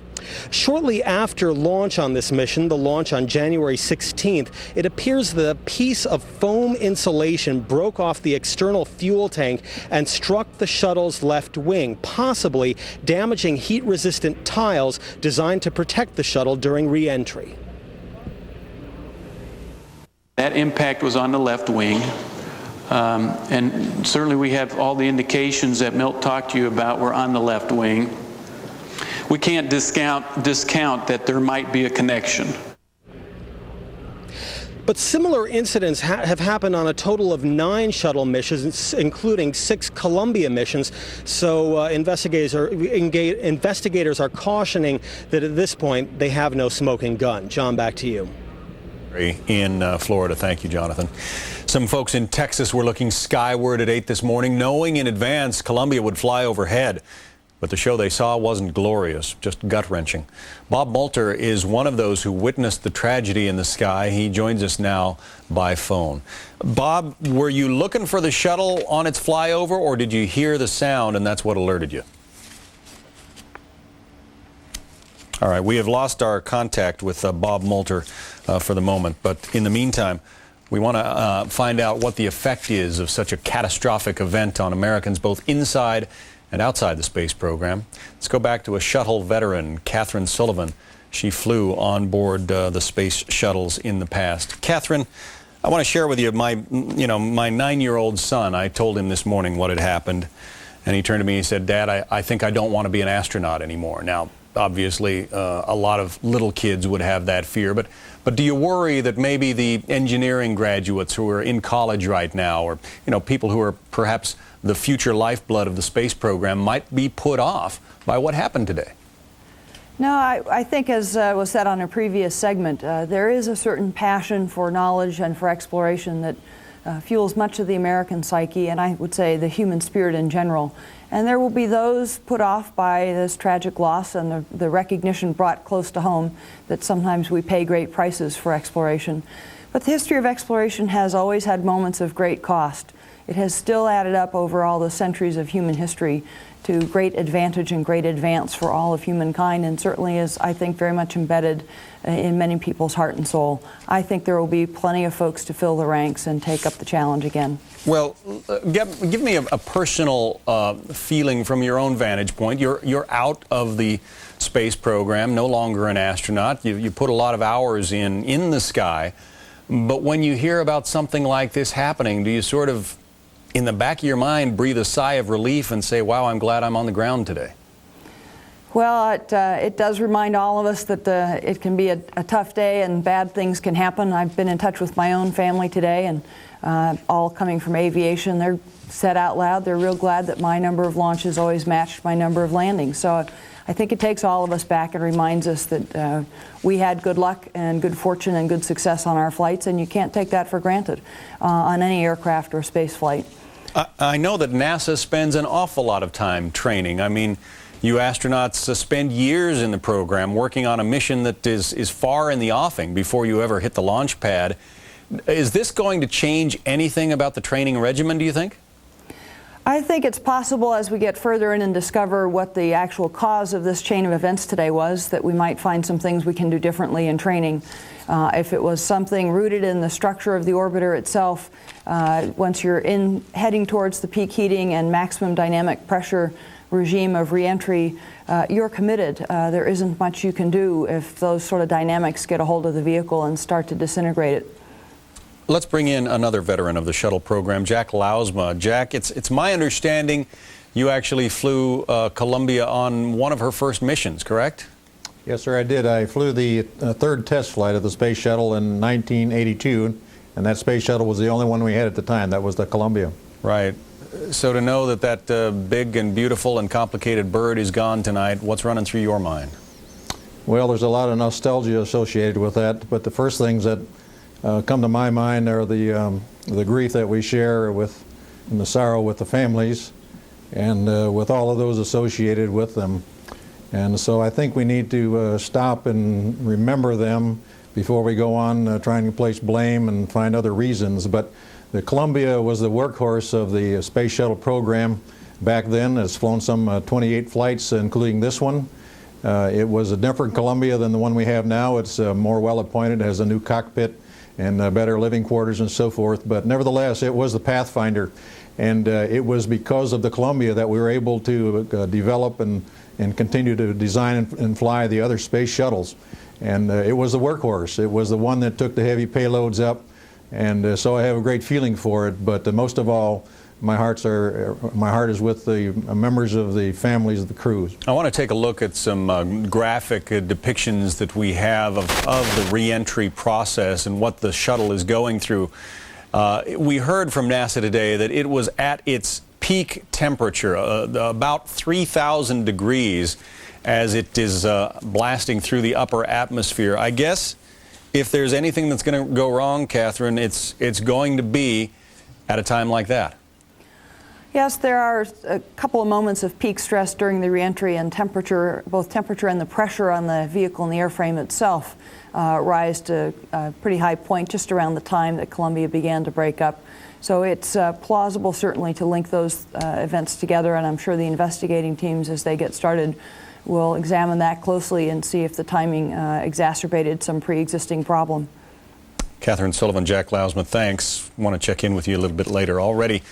Shortly after launch on this mission, the launch on January 16th, it appears that a piece of foam insulation broke off the external fuel tank and struck the shuttle's left wing, possibly damaging heat-resistant tiles designed to protect the shuttle during re-entry. That impact was on the left wing. And certainly we have all the indications that Milt talked to you about were on the left wing. We can't discount that there might be a connection. But similar incidents have happened on a total of 9 shuttle missions, including 6 Columbia missions. So investigators are cautioning that at this point they have no smoking gun. John, back to you. In Florida. Thank you, Jonathan. Some folks in Texas were looking skyward at 8 this morning, knowing in advance Columbia would fly overhead. But the show they saw wasn't glorious, just gut-wrenching. Bob Moulter is one of those who witnessed the tragedy in the sky. He joins us now by phone. Bob, were you looking for the shuttle on its flyover, or did you hear the sound and that's what alerted you? All right, we have lost our contact with Bob Moulter for the moment, but in the meantime, we want to find out what the effect is of such a catastrophic event on Americans both inside and outside the space program. Let's go back to a shuttle veteran, Catherine Sullivan. She flew on board the space shuttles in the past. Catherine, I want to share with you my 9-year-old son. I told him this morning what had happened, and he turned to me and he said, "Dad, I think I don't want to be an astronaut anymore." Now, obviously, a lot of little kids would have that fear, but do you worry that maybe the engineering graduates who are in college right now, or people who are perhaps the future lifeblood of the space program, might be put off by what happened today? No, I think, as was said on a previous segment, there is a certain passion for knowledge and for exploration that fuels much of the American psyche, and I would say the human spirit in general. And there will be those put off by this tragic loss and the recognition brought close to home that sometimes we pay great prices for exploration. But the history of exploration has always had moments of great cost. It has still added up over all the centuries of human history to great advantage and great advance for all of humankind, and certainly is, I think, very much embedded in many people's heart and soul. I think there will be plenty of folks to fill the ranks and take up the challenge again. Well, Give me a personal feeling from your own vantage point. You're out of the space program, no longer an astronaut. You put a lot of hours in the sky. But when you hear about something like this happening, do you sort of, in the back of your mind, breathe a sigh of relief and say, wow, I'm glad I'm on the ground today? Well, it does remind all of us that it can be a tough day and bad things can happen. I've been in touch with my own family today, and all coming from aviation. They're said out loud, they're real glad that my number of launches always matched my number of landings. So I think it takes all of us back and reminds us that we had good luck and good fortune and good success on our flights, and you can't take that for granted on any aircraft or space flight. I know that NASA spends an awful lot of time training. I mean, you astronauts spend years in the program working on a mission that is far in the offing before you ever hit the launch pad. Is this going to change anything about the training regimen, do you think? I think it's possible, as we get further in and discover what the actual cause of this chain of events today was, that we might find some things we can do differently in training. If it was something rooted in the structure of the orbiter itself, once you're heading towards the peak heating and maximum dynamic pressure regime of reentry, you're committed. There isn't much you can do if those sort of dynamics get a hold of the vehicle and start to disintegrate it. Let's bring in another veteran of the shuttle program, Jack Lausma. Jack, it's my understanding you actually flew Columbia on one of her first missions, correct? Yes, sir, I did. I flew the third test flight of the space shuttle in 1982, and that space shuttle was the only one we had at the time. That was the Columbia. Right. So to know that big and beautiful and complicated bird is gone tonight, what's running through your mind? Well, there's a lot of nostalgia associated with that, but the first things that come to my mind are the grief that we share with, and the sorrow with the families, and with all of those associated with them. And so I think we need to stop and remember them before we go on trying to place blame and find other reasons. But the Columbia was the workhorse of the space shuttle program back then. It's flown some 28 flights, including this one. It was a different Columbia than the one we have now. It's more well appointed, has a new cockpit and better living quarters and so forth. But nevertheless, it was the Pathfinder. And it was because of the Columbia that we were able to develop and continue to design and fly the other space shuttles. And it was the workhorse. It was the one that took the heavy payloads up. And so I have a great feeling for it. But most of all, my heart is with the members of the families of the crews. I want to take a look at some graphic depictions that we have of the reentry process and what the shuttle is going through. We heard from NASA today that it was at its peak temperature, about 3,000 degrees, as it is blasting through the upper atmosphere. I guess if there's anything that's going to go wrong, Catherine, it's going to be at a time like that. Yes, there are a couple of moments of peak stress during the reentry, and temperature, both temperature and the pressure on the vehicle and the airframe itself rise to a pretty high point just around the time that Columbia began to break up. So it's plausible, certainly, to link those events together, and I'm sure the investigating teams, as they get started, we'll examine that closely and see if the timing exacerbated some pre-existing problem. Catherine Sullivan, Jack Lausma, thanks. Want to check in with you a little bit later. Already,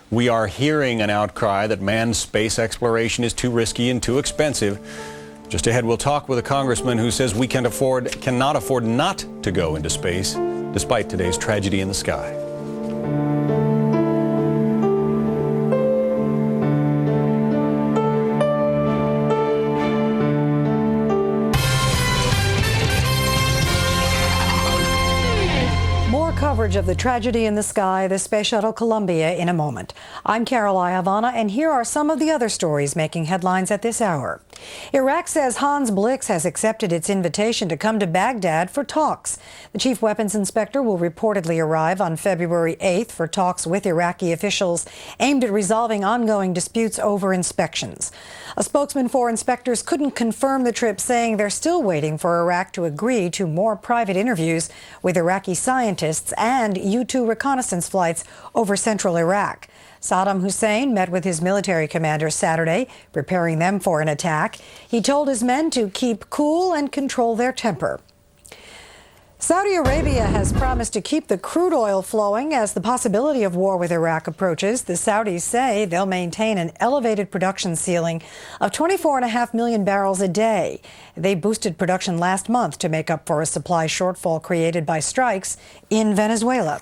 we are hearing an outcry that manned space exploration is too risky and too expensive. Just ahead, we'll talk with a congressman who says we cannot afford not to go into space, despite today's tragedy in the sky. Coverage of the tragedy in the sky, the Space Shuttle Columbia, in a moment. I'm Carol Havana, and here are some of the other stories making headlines at this hour. Iraq says Hans Blix has accepted its invitation to come to Baghdad for talks. The chief weapons inspector will reportedly arrive on February 8th for talks with Iraqi officials aimed at resolving ongoing disputes over inspections. A spokesman for inspectors couldn't confirm the trip, saying they're still waiting for Iraq to agree to more private interviews with Iraqi scientists and U-2 reconnaissance flights over central Iraq. Saddam Hussein met with his military commanders Saturday, preparing them for an attack. He told his men to keep cool and control their temper. Saudi Arabia has promised to keep the crude oil flowing as the possibility of war with Iraq approaches. The Saudis say they'll maintain an elevated production ceiling of 24.5 million barrels a day. They boosted production last month to make up for a supply shortfall created by strikes in Venezuela.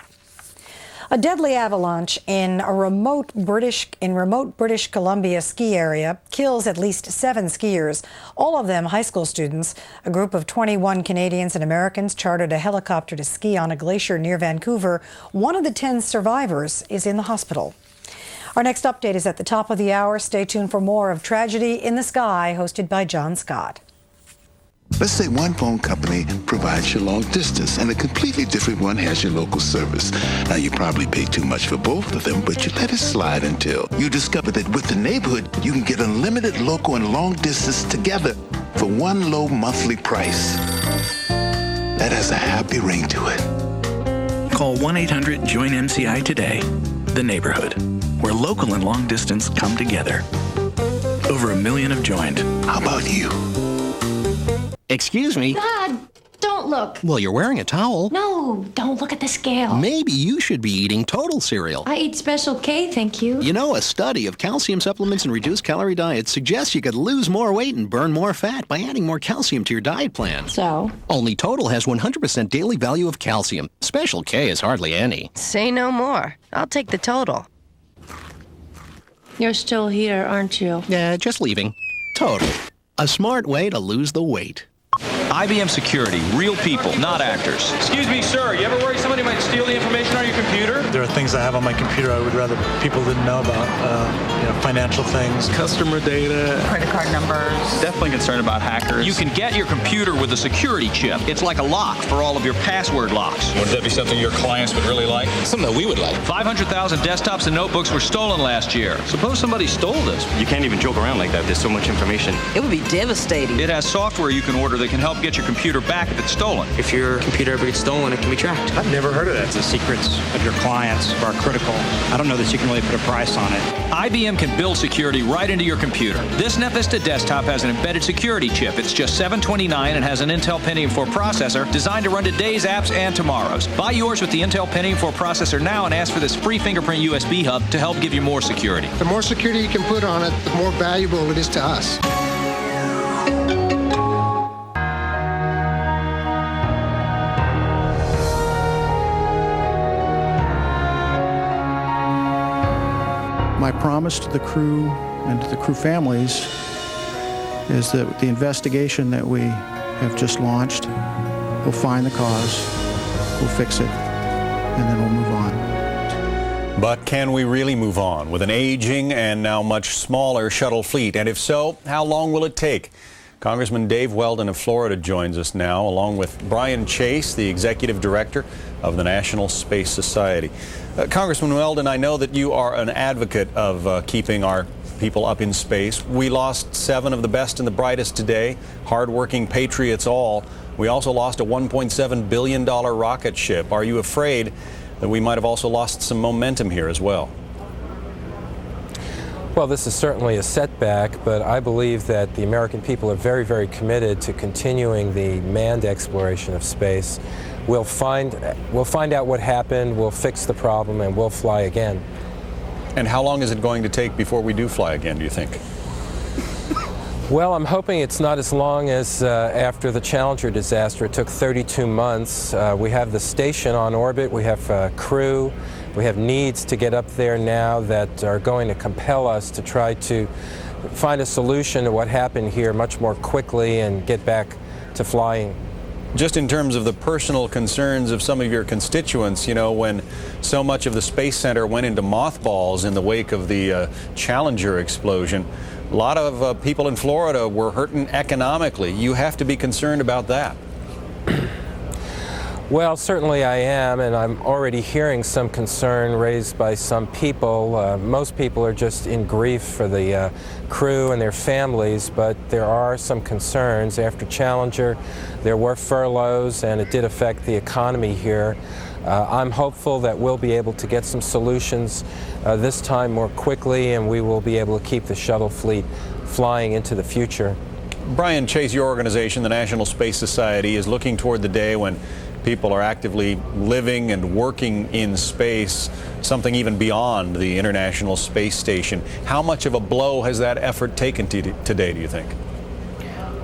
A deadly avalanche in remote British Columbia ski area kills at least 7 skiers, all of them high school students. A group of 21 Canadians and Americans chartered a helicopter to ski on a glacier near Vancouver. One of the 10 survivors is in the hospital. Our next update is at the top of the hour. Stay tuned for more of Tragedy in the Sky, hosted by John Scott. Let's say one phone company provides you long distance and a completely different one has your local service. Now, you probably pay too much for both of them, but you let it slide until you discover that with the neighborhood, you can get unlimited local and long distance together for one low monthly price. That has a happy ring to it. Call 1-800-JOIN-MCI today. The neighborhood, where local and long distance come together. Over 1 million have joined. How about you? Excuse me? Dad, don't look. Well, you're wearing a towel. No, don't look at the scale. Maybe you should be eating Total cereal. I eat Special K, thank you. You know, a study of calcium supplements and reduced calorie diets suggests you could lose more weight and burn more fat by adding more calcium to your diet plan. So? Only Total has 100% daily value of calcium. Special K is hardly any. Say no more. I'll take the Total. You're still here, aren't you? Yeah, just leaving. Total. A smart way to lose the weight. IBM Security, real people, not actors. Excuse me, sir, you ever worry somebody might steal the information on your computer? There are things I have on my computer I would rather people didn't know about, financial things. Customer data. Credit card numbers. Definitely concerned about hackers. You can get your computer with a security chip. It's like a lock for all of your password locks. Would that be something your clients would really like? Something that we would like. 500,000 desktops and notebooks were stolen last year. Suppose somebody stole this. You can't even joke around like that. There's so much information. It would be devastating. It has software you can order that can help get your computer back if it's stolen. If your computer ever gets stolen, it can be tracked. I've never heard of that. The secrets of your clients are critical. I don't know that you can really put a price on it. IBM can build security right into your computer. This NetVista desktop has an embedded security chip. It's just $729 and has an Intel Pentium 4 processor designed to run today's apps and tomorrow's. Buy yours with the Intel Pentium 4 processor now and ask for this free fingerprint USB hub to help give you more security. The more security you can put on it, the more valuable it is to us. My promise to the crew and to the crew families is that the investigation that we have just launched will find the cause, we'll fix it, and then we'll move on. But can we really move on with an aging and now much smaller shuttle fleet? And if so, how long will it take? Congressman Dave Weldon of Florida joins us now, along with Brian Chase, the executive director of the National Space Society. Congressman Weldon, I know that you are an advocate of keeping our people up in space. We lost 7 of the best and the brightest today, hardworking patriots all. We also lost a $1.7 billion rocket ship. Are you afraid that we might have also lost some momentum here as well? Well, this is certainly a setback, but I believe that the American people are very, very committed to continuing the manned exploration of space. We'll find out what happened, we'll fix the problem, and we'll fly again. And how long is it going to take before we do fly again, do you think? Well, I'm hoping it's not as long as after the Challenger disaster. It took 32 months. We have the station on orbit, we have crew, we have needs to get up there now that are going to compel us to try to find a solution to what happened here much more quickly and get back to flying. Just in terms of the personal concerns of some of your constituents, you know, when so much of the Space Center went into mothballs in the wake of the Challenger explosion, a lot of people in Florida were hurting economically. You have to be concerned about that. Well, certainly I am, and I'm already hearing some concern raised by some people. Most people are just in grief for the crew and their families, but there are some concerns. After Challenger, there were furloughs, and it did affect the economy here. I'm hopeful that we'll be able to get some solutions this time more quickly, and we will be able to keep the shuttle fleet flying into the future. Brian Chase, your organization, the National Space Society, is looking toward the day when people are actively living and working in space, something even beyond the International Space Station. How much of a blow has that effort taken today, do you think?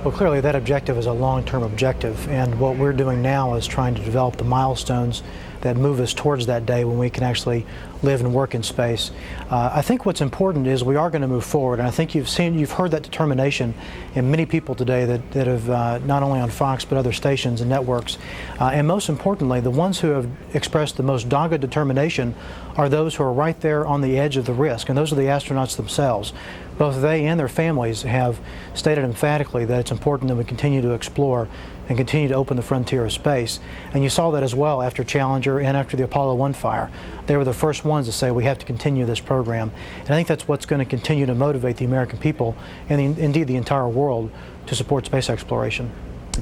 Well, clearly that objective is a long-term objective, and what we're doing now is trying to develop the milestones that move us towards that day when we can actually live and work in space. I think what's important is we are going to move forward, and I think you've heard that determination in many people today that have not only on Fox but other stations and networks. And most importantly, the ones who have expressed the most dogged determination are those who are right there on the edge of the risk, and those are the astronauts themselves. Both they and their families have stated emphatically that it's important that we continue to explore and continue to open the frontier of space. And you saw that as well after Challenger and after the Apollo 1 fire. They were the first ones to say we have to continue this program. And I think that's what's going to continue to motivate the American people and indeed the entire world to support space exploration.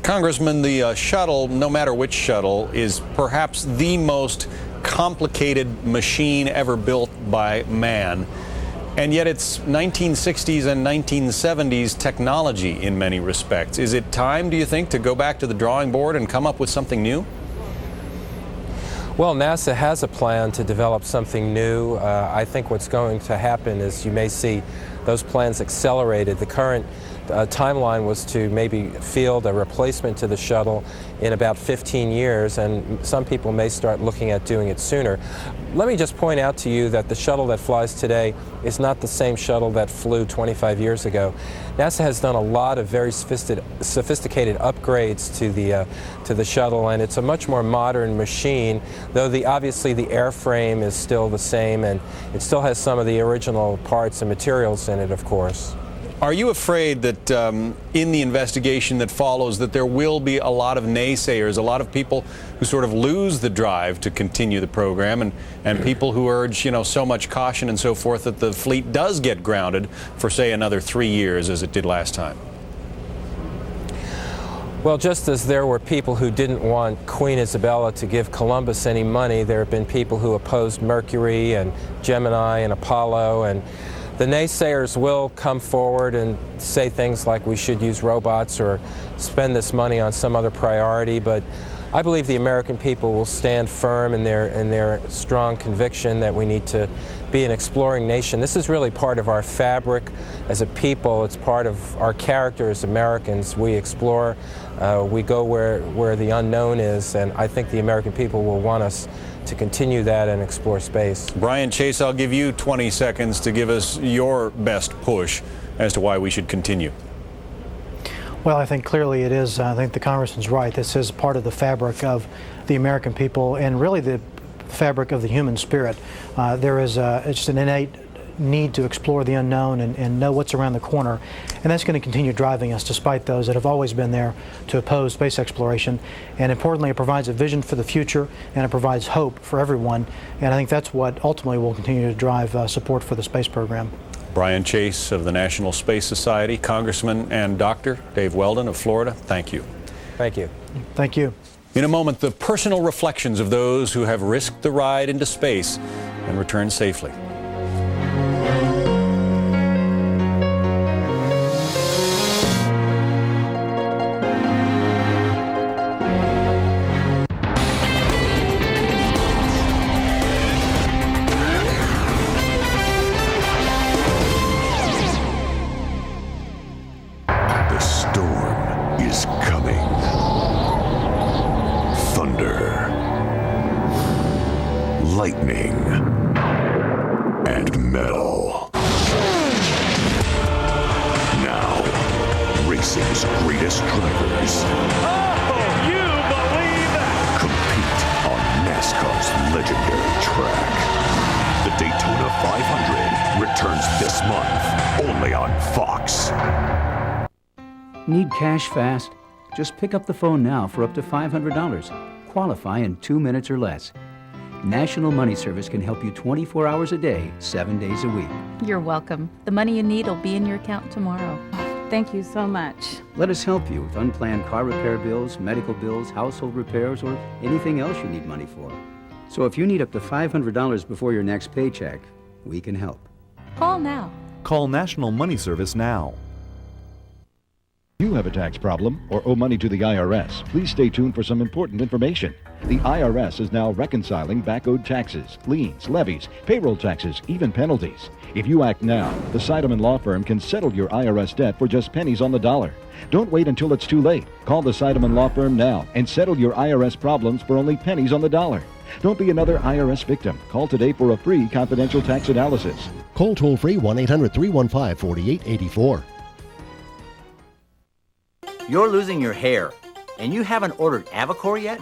Congressman, the shuttle, no matter which shuttle, is perhaps the most complicated machine ever built by man. And yet it's 1960s and 1970s technology in many respects. Is it time, do you think, to go back to the drawing board and come up with something new? Well, NASA has a plan to develop something new. I think what's going to happen is you may see those plans accelerated. The current timeline was to maybe field a replacement to the shuttle in about 15 years, and some people may start looking at doing it sooner. Let me just point out to you that the shuttle that flies today is not the same shuttle that flew 25 years ago. NASA has done a lot of very sophisticated upgrades to the shuttle, and it's a much more modern machine, though obviously the airframe is still the same, and it still has some of the original parts and materials in it, of course. Are you afraid that in the investigation that follows that there will be a lot of naysayers, a lot of people who sort of lose the drive to continue the program, and people who urge, you know, so much caution and so forth that the fleet does get grounded for, say, another 3 years as it did last time? Well, just as there were people who didn't want Queen Isabella to give Columbus any money, there have been people who opposed Mercury and Gemini and Apollo, and the naysayers will come forward and say things like we should use robots or spend this money on some other priority, but I believe the American people will stand firm in their strong conviction that we need to be an exploring nation. This is really part of our fabric as a people. It's part of our character as Americans. We explore, we go where the unknown is, and I think the American people will want us to continue that and explore space. Brian Chase, I'll give you 20 seconds to give us your best push as to why we should continue. Well, I think clearly it is. I think the Congressman's right. This is part of the fabric of the American people and really the fabric of the human spirit. There is it's an innate need to explore the unknown and know what's around the corner, and that's going to continue driving us despite those that have always been there to oppose space exploration. And importantly, it provides a vision for the future and it provides hope for everyone, and I think that's what ultimately will continue to drive support for the space program. Brian Chase of the National Space Society, Congressman and Dr. Dave Weldon of Florida, thank you. Thank you. Thank you. In a moment, the personal reflections of those who have risked the ride into space and returned safely. lightning, and metal. Now, racing's greatest drivers. Oh, you believe that? Compete on NASCAR's legendary track. The Daytona 500 returns this month, only on Fox. Need cash fast? Just pick up the phone now for up to $500. Qualify in 2 minutes or less. National Money Service can help you 24 hours a day, 7 days a week. You're welcome. The money you need will be in your account tomorrow. Thank you so much. Let us help you with unplanned car repair bills, medical bills, household repairs, or anything else you need money for. So if you need up to $500 before your next paycheck, we can help. Call now. Call National Money Service now. You have a tax problem or owe money to the IRS, please stay tuned for some important information. The IRS is now reconciling back-owed taxes, liens, levies, payroll taxes, even penalties. If you act now, the Seidelman Law Firm can settle your IRS debt for just pennies on the dollar. Don't wait until it's too late. Call the Seidelman Law Firm now and settle your IRS problems for only pennies on the dollar. Don't be another IRS victim. Call today for a free confidential tax analysis. Call toll-free 1-800-315-4884. You're losing your hair, and you haven't ordered Avocor yet?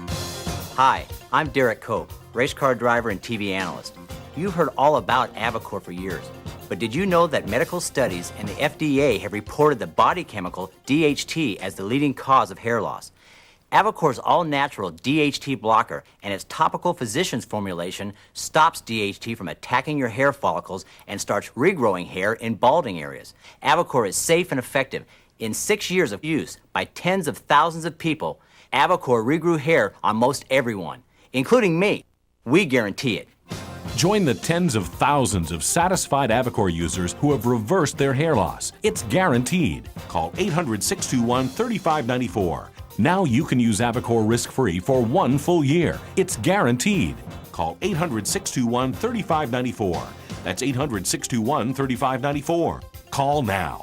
Hi, I'm Derek Cope, race car driver and TV analyst. You've heard all about Avocor for years, but did you know that medical studies and the FDA have reported the body chemical DHT as the leading cause of hair loss? Avocor's all-natural DHT blocker and its topical physician's formulation stops DHT from attacking your hair follicles and starts regrowing hair in balding areas. Avocor is safe and effective. In 6 years of use by tens of thousands of people, Avocor regrew hair on most everyone, including me. We guarantee it. Join the tens of thousands of satisfied Avocor users who have reversed their hair loss. It's guaranteed. Call 800-621-3594. Now you can use Avocor risk-free for 1 full year. It's guaranteed. Call 800-621-3594. That's 800-621-3594. Call now.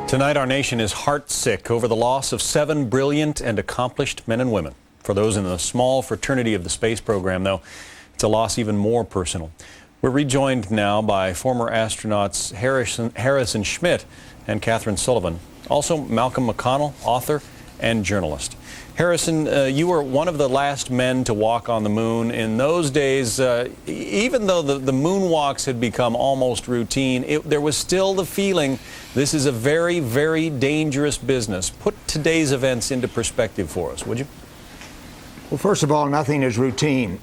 Tonight, our nation is heartsick over the loss of 7 brilliant and accomplished men and women. For those in the small fraternity of the space program, though, it's a loss even more personal. We're rejoined now by former astronauts Harrison Schmitt and Catherine Sullivan. Also, Malcolm McConnell, author and journalist. Harrison, you were one of the last men to walk on the moon. In those days, even though the moonwalks had become almost routine, there was still the feeling this is a very, very dangerous business. Put today's events into perspective for us, would you? Well, first of all, nothing is routine.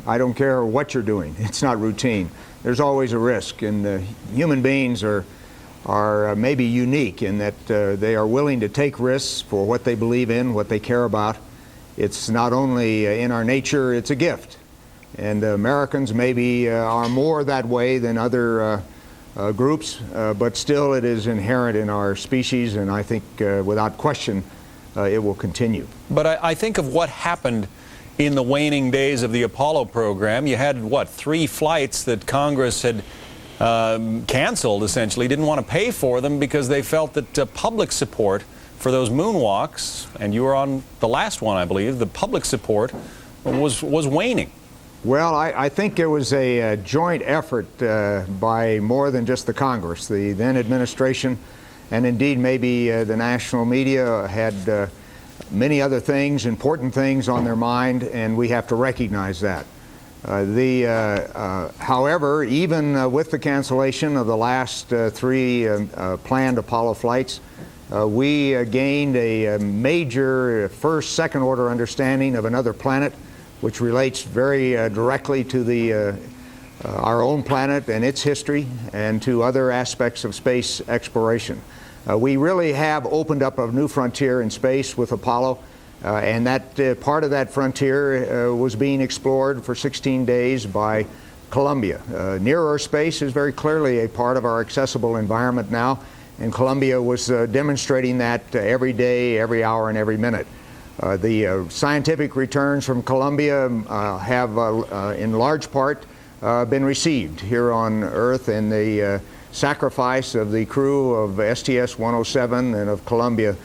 I don't care what you're doing. It's not routine. There's always a risk, and human beings are maybe unique in that they are willing to take risks for what they believe in, what they care about. It's not only in our nature, it's a gift. And Americans maybe are more that way than other groups, but still it is inherent in our species, and I think without question it will continue. But I think of what happened in the waning days of the Apollo program. You had, what, 3 flights that Congress had canceled, essentially, didn't want to pay for them because they felt that public support for those moonwalks, and you were on the last one, I believe, the public support was waning. Well, I think it was a joint effort by more than just the Congress. The then administration, and indeed maybe the national media, had many other things, important things on their mind, and we have to recognize that. However, even with the cancellation of the last 3 planned Apollo flights, we gained a major first, second order understanding of another planet, which relates very directly to our own planet and its history, and to other aspects of space exploration. We really have opened up a new frontier in space with Apollo. And that part of that frontier was being explored for 16 days by Columbia. Near Earth space is very clearly a part of our accessible environment now, and Columbia was demonstrating that every day, every hour, and every minute. The scientific returns from Columbia have, in large part, been received here on Earth, and the sacrifice of the crew of STS-107 and of Columbia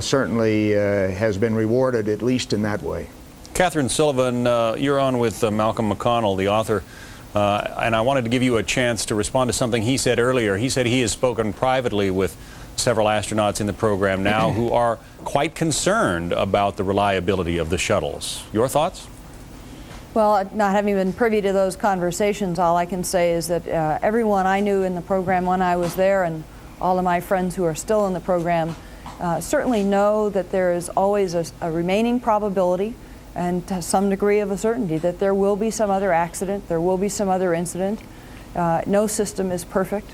certainly has been rewarded, at least in that way. Catherine Sullivan, you're on with Malcolm McConnell, the author, and I wanted to give you a chance to respond to something he said earlier. He said he has spoken privately with several astronauts in the program now who are quite concerned about the reliability of the shuttles. Your thoughts? Well, not having been privy to those conversations, all I can say is that everyone I knew in the program when I was there, and all of my friends who are still in the program, certainly know that there is always a remaining probability and to some degree of a certainty that there will be some other accident, there will be some other incident. No system is perfect,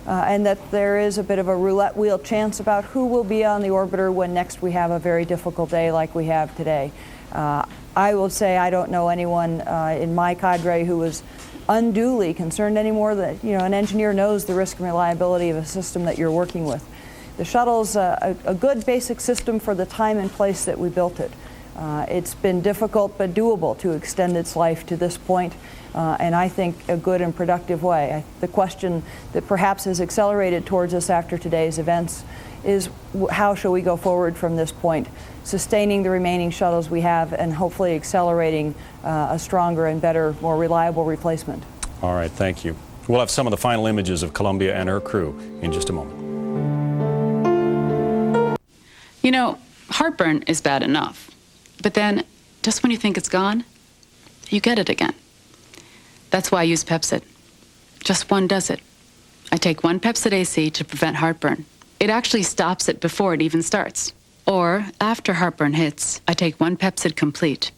and that there is a bit of a roulette wheel chance about who will be on the orbiter when next we have a very difficult day like we have today. I will say I don't know anyone in my cadre who was unduly concerned anymore. That, you know, an engineer knows the risk and reliability of a system that you're working with. The shuttle's a good basic system for the time and place that we built it. It's been difficult but doable to extend its life to this point, and I think a good and productive way. The question that perhaps has accelerated towards us after today's events is how shall we go forward from this point, sustaining the remaining shuttles we have and hopefully accelerating a stronger and better, more reliable replacement. All right, thank you. We'll have some of the final images of Columbia and her crew in just a moment. You know, heartburn is bad enough, but then just when you think it's gone, you get it again. That's why I use Pepcid. Just one does it. I take one Pepcid AC to prevent heartburn. It actually stops it before it even starts. Or, after heartburn hits, I take one Pepcid Complete.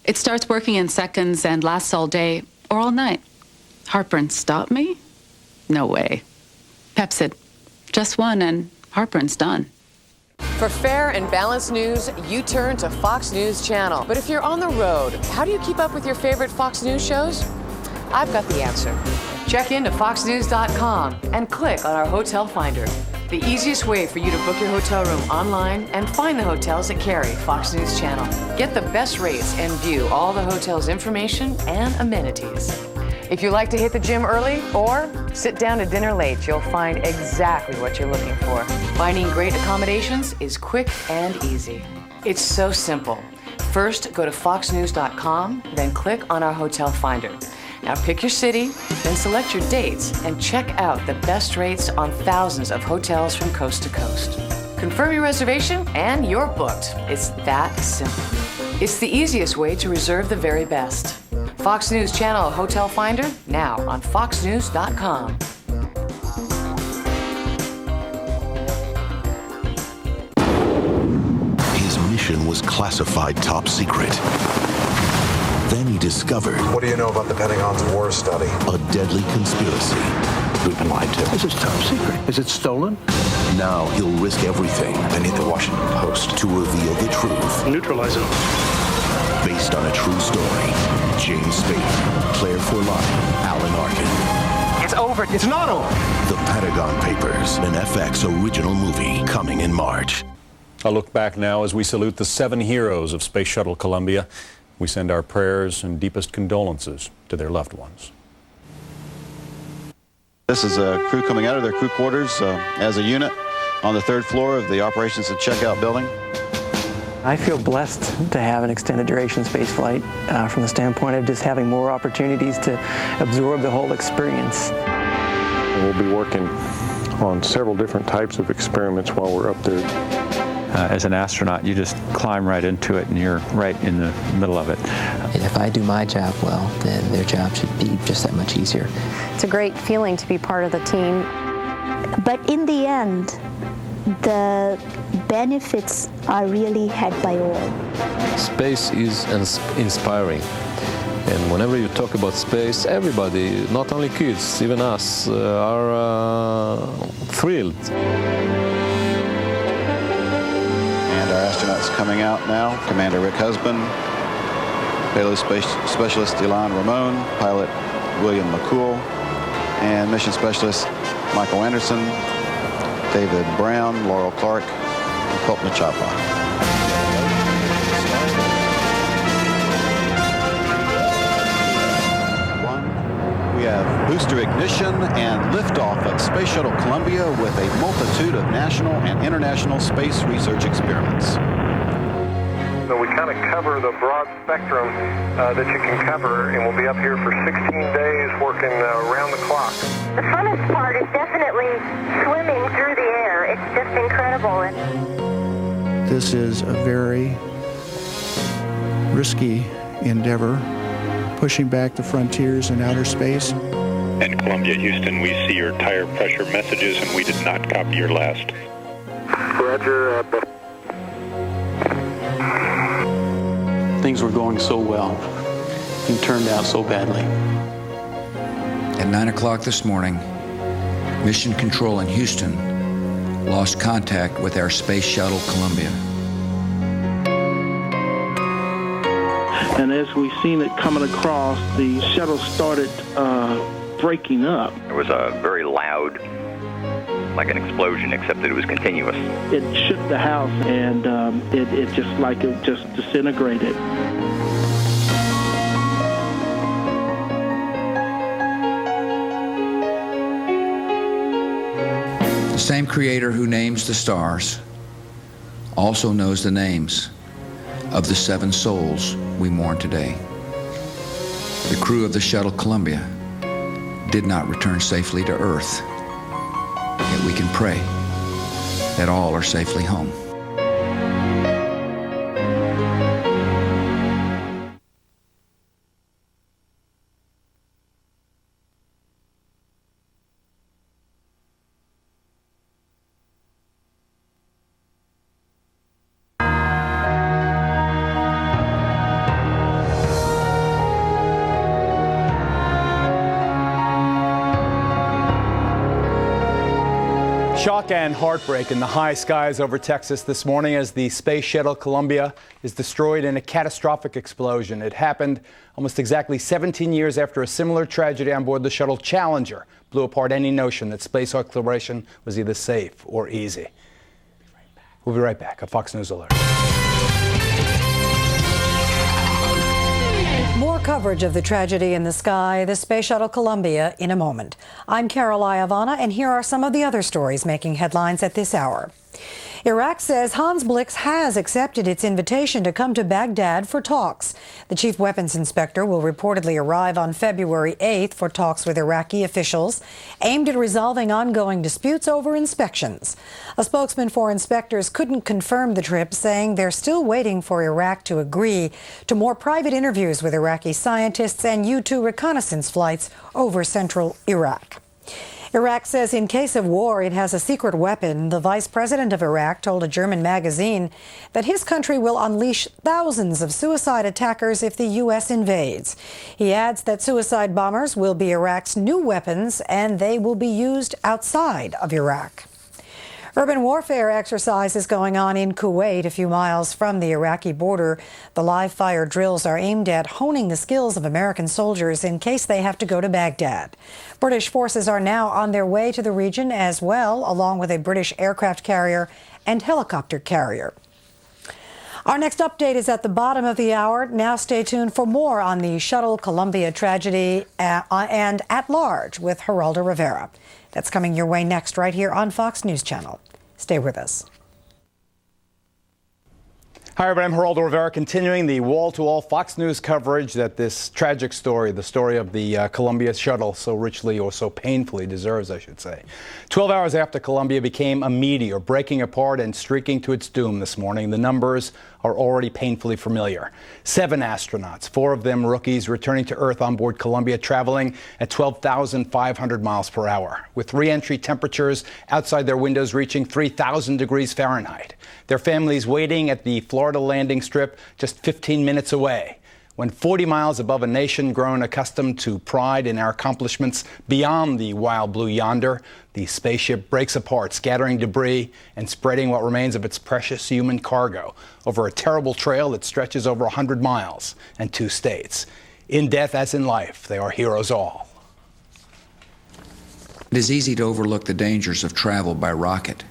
It starts working in seconds and lasts all day or all night. Heartburn stop me? No way. Pepcid. Just one and heartburn's done. For fair and balanced news, you turn to Fox News Channel. But if you're on the road, how do you keep up with your favorite Fox News shows? I've got the answer. Check into foxnews.com and click on our hotel finder. The easiest way for you to book your hotel room online and find the hotels that carry Fox News Channel. Get the best rates and view all the hotel's information and amenities. If you like to hit the gym early or sit down to dinner late, you'll find exactly what you're looking for. Finding great accommodations is quick and easy. It's so simple. First, go to foxnews.com, then click on our hotel finder. Now pick your city, then select your dates, and check out the best rates on thousands of hotels from coast to coast. Confirm your reservation and you're booked. It's that simple. It's the easiest way to reserve the very best. Fox News Channel Hotel Finder, now on foxnews.com. His mission was classified top secret. Then he discovered... What do you know about the Pentagon's war study? A deadly conspiracy. We've been lied to. This is top secret. Is it stolen? Now he'll risk everything. I need the Washington Post. To reveal the truth. Neutralize him. Based on a true story. James Spader, Claire Forlani, Alan Arkin. It's over. It's not over. The Pentagon Papers, an FX original movie coming in March. A look back now as we salute the 7 heroes of Space Shuttle Columbia. We send our prayers and deepest condolences to their loved ones. This is a crew coming out of their crew quarters as a unit on the 3rd floor of the Operations and Checkout building. I feel blessed to have an extended duration space flight from the standpoint of just having more opportunities to absorb the whole experience. We'll be working on several different types of experiments while we're up there. As an astronaut, you just climb right into it and you're right in the middle of it. And if I do my job well, then their job should be just that much easier. It's a great feeling to be part of the team. But in the end, the benefits are really had by all. Space is inspiring. And whenever you talk about space, everybody, not only kids, even us, are thrilled. And our astronauts coming out now. Commander Rick Husband, payload specialist Ilan Ramon, pilot William McCool, and mission specialist Michael Anderson, David Brown, Laurel Clark, and Kulpna Chawla. We have booster ignition and liftoff of Space Shuttle Columbia with a multitude of national and international space research experiments. So we kind of cover the broad spectrum that you can cover, and we'll be up here for 16 days working around the clock. The funnest part is definitely swimming through the air. It's just incredible. This is a very risky endeavor, pushing back the frontiers in outer space. And Columbia, Houston, we see your tire pressure messages, and we did not copy your last. Roger. Things were going so well and turned out so badly. At 9 o'clock this morning, Mission Control in Houston lost contact with our Space Shuttle Columbia. And as we've seen it coming across, the shuttle started breaking up. There was a very loud, like an explosion, except that it was continuous. It shook the house, and it just disintegrated. The same creator who names the stars also knows the names of the 7 souls we mourn today. The crew of the Shuttle Columbia did not return safely to Earth. Yet we can pray that all are safely home. Shock and heartbreak in the high skies over Texas this morning as the Space Shuttle Columbia is destroyed in a catastrophic explosion. It happened almost exactly 17 years after a similar tragedy on board the shuttle Challenger blew apart any notion that space exploration was either safe or easy. We'll be right back. A Fox News Alert. More coverage of the tragedy in the sky, the Space Shuttle Columbia, in a moment. I'm Carol Iavana, and here are some of the other stories making headlines at this hour. Iraq says Hans Blix has accepted its invitation to come to Baghdad for talks. The chief weapons inspector will reportedly arrive on February 8th for talks with Iraqi officials aimed at resolving ongoing disputes over inspections. A spokesman for inspectors couldn't confirm the trip, saying they're still waiting for Iraq to agree to more private interviews with Iraqi scientists and U-2 reconnaissance flights over central Iraq. Iraq says in case of war, it has a secret weapon. The vice president of Iraq told a German magazine that his country will unleash thousands of suicide attackers if the U.S. invades. He adds that suicide bombers will be Iraq's new weapons, and they will be used outside of Iraq. Urban warfare exercise is going on in Kuwait, a few miles from the Iraqi border. The live-fire drills are aimed at honing the skills of American soldiers in case they have to go to Baghdad. British forces are now on their way to the region as well, along with a British aircraft carrier and helicopter carrier. Our next update is at the bottom of the hour. Now stay tuned for more on the Shuttle Columbia tragedy and at large with Geraldo Rivera. That's coming your way next right here on Fox News Channel. Stay with us. Hi, everybody. I'm Geraldo Rivera, continuing the wall-to-wall Fox News coverage that this tragic story, the story of the Columbia shuttle, so richly or so painfully deserves, I should say. 12 hours after Columbia became a meteor, breaking apart and streaking to its doom this morning, the numbers are already painfully familiar. 7 astronauts, 4 of them rookies, returning to Earth on board Columbia, traveling at 12,500 miles per hour, with re-entry temperatures outside their windows reaching 3,000 degrees Fahrenheit. Their families waiting at the Florida landing strip just 15 minutes away. When 40 miles above a nation grown accustomed to pride in our accomplishments beyond the wild blue yonder, the spaceship breaks apart, scattering debris and spreading what remains of its precious human cargo over a terrible trail that stretches over 100 miles and 2 states. In death as in life, they are heroes all. It is easy to overlook the dangers of travel by rocket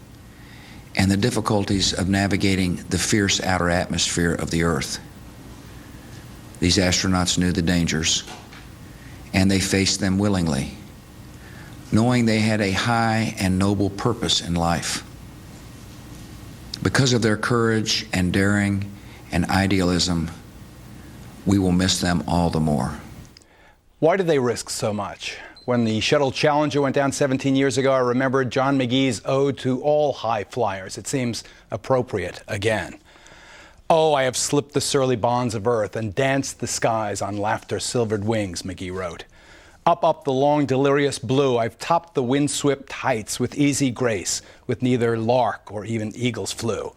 and the difficulties of navigating the fierce outer atmosphere of the Earth. These astronauts knew the dangers, and they faced them willingly knowing they had a high and noble purpose in life. Because of their courage and daring and idealism, we will miss them all the more. Why did they risk so much? When the Shuttle Challenger went down 17 years ago, I remembered John McGee's ode to all high flyers. It seems appropriate again. Oh, I have slipped the surly bonds of earth and danced the skies on laughter-silvered wings, McGee wrote. Up, up the long, delirious blue, I've topped the wind-swept heights with easy grace, with neither lark or even eagles flew.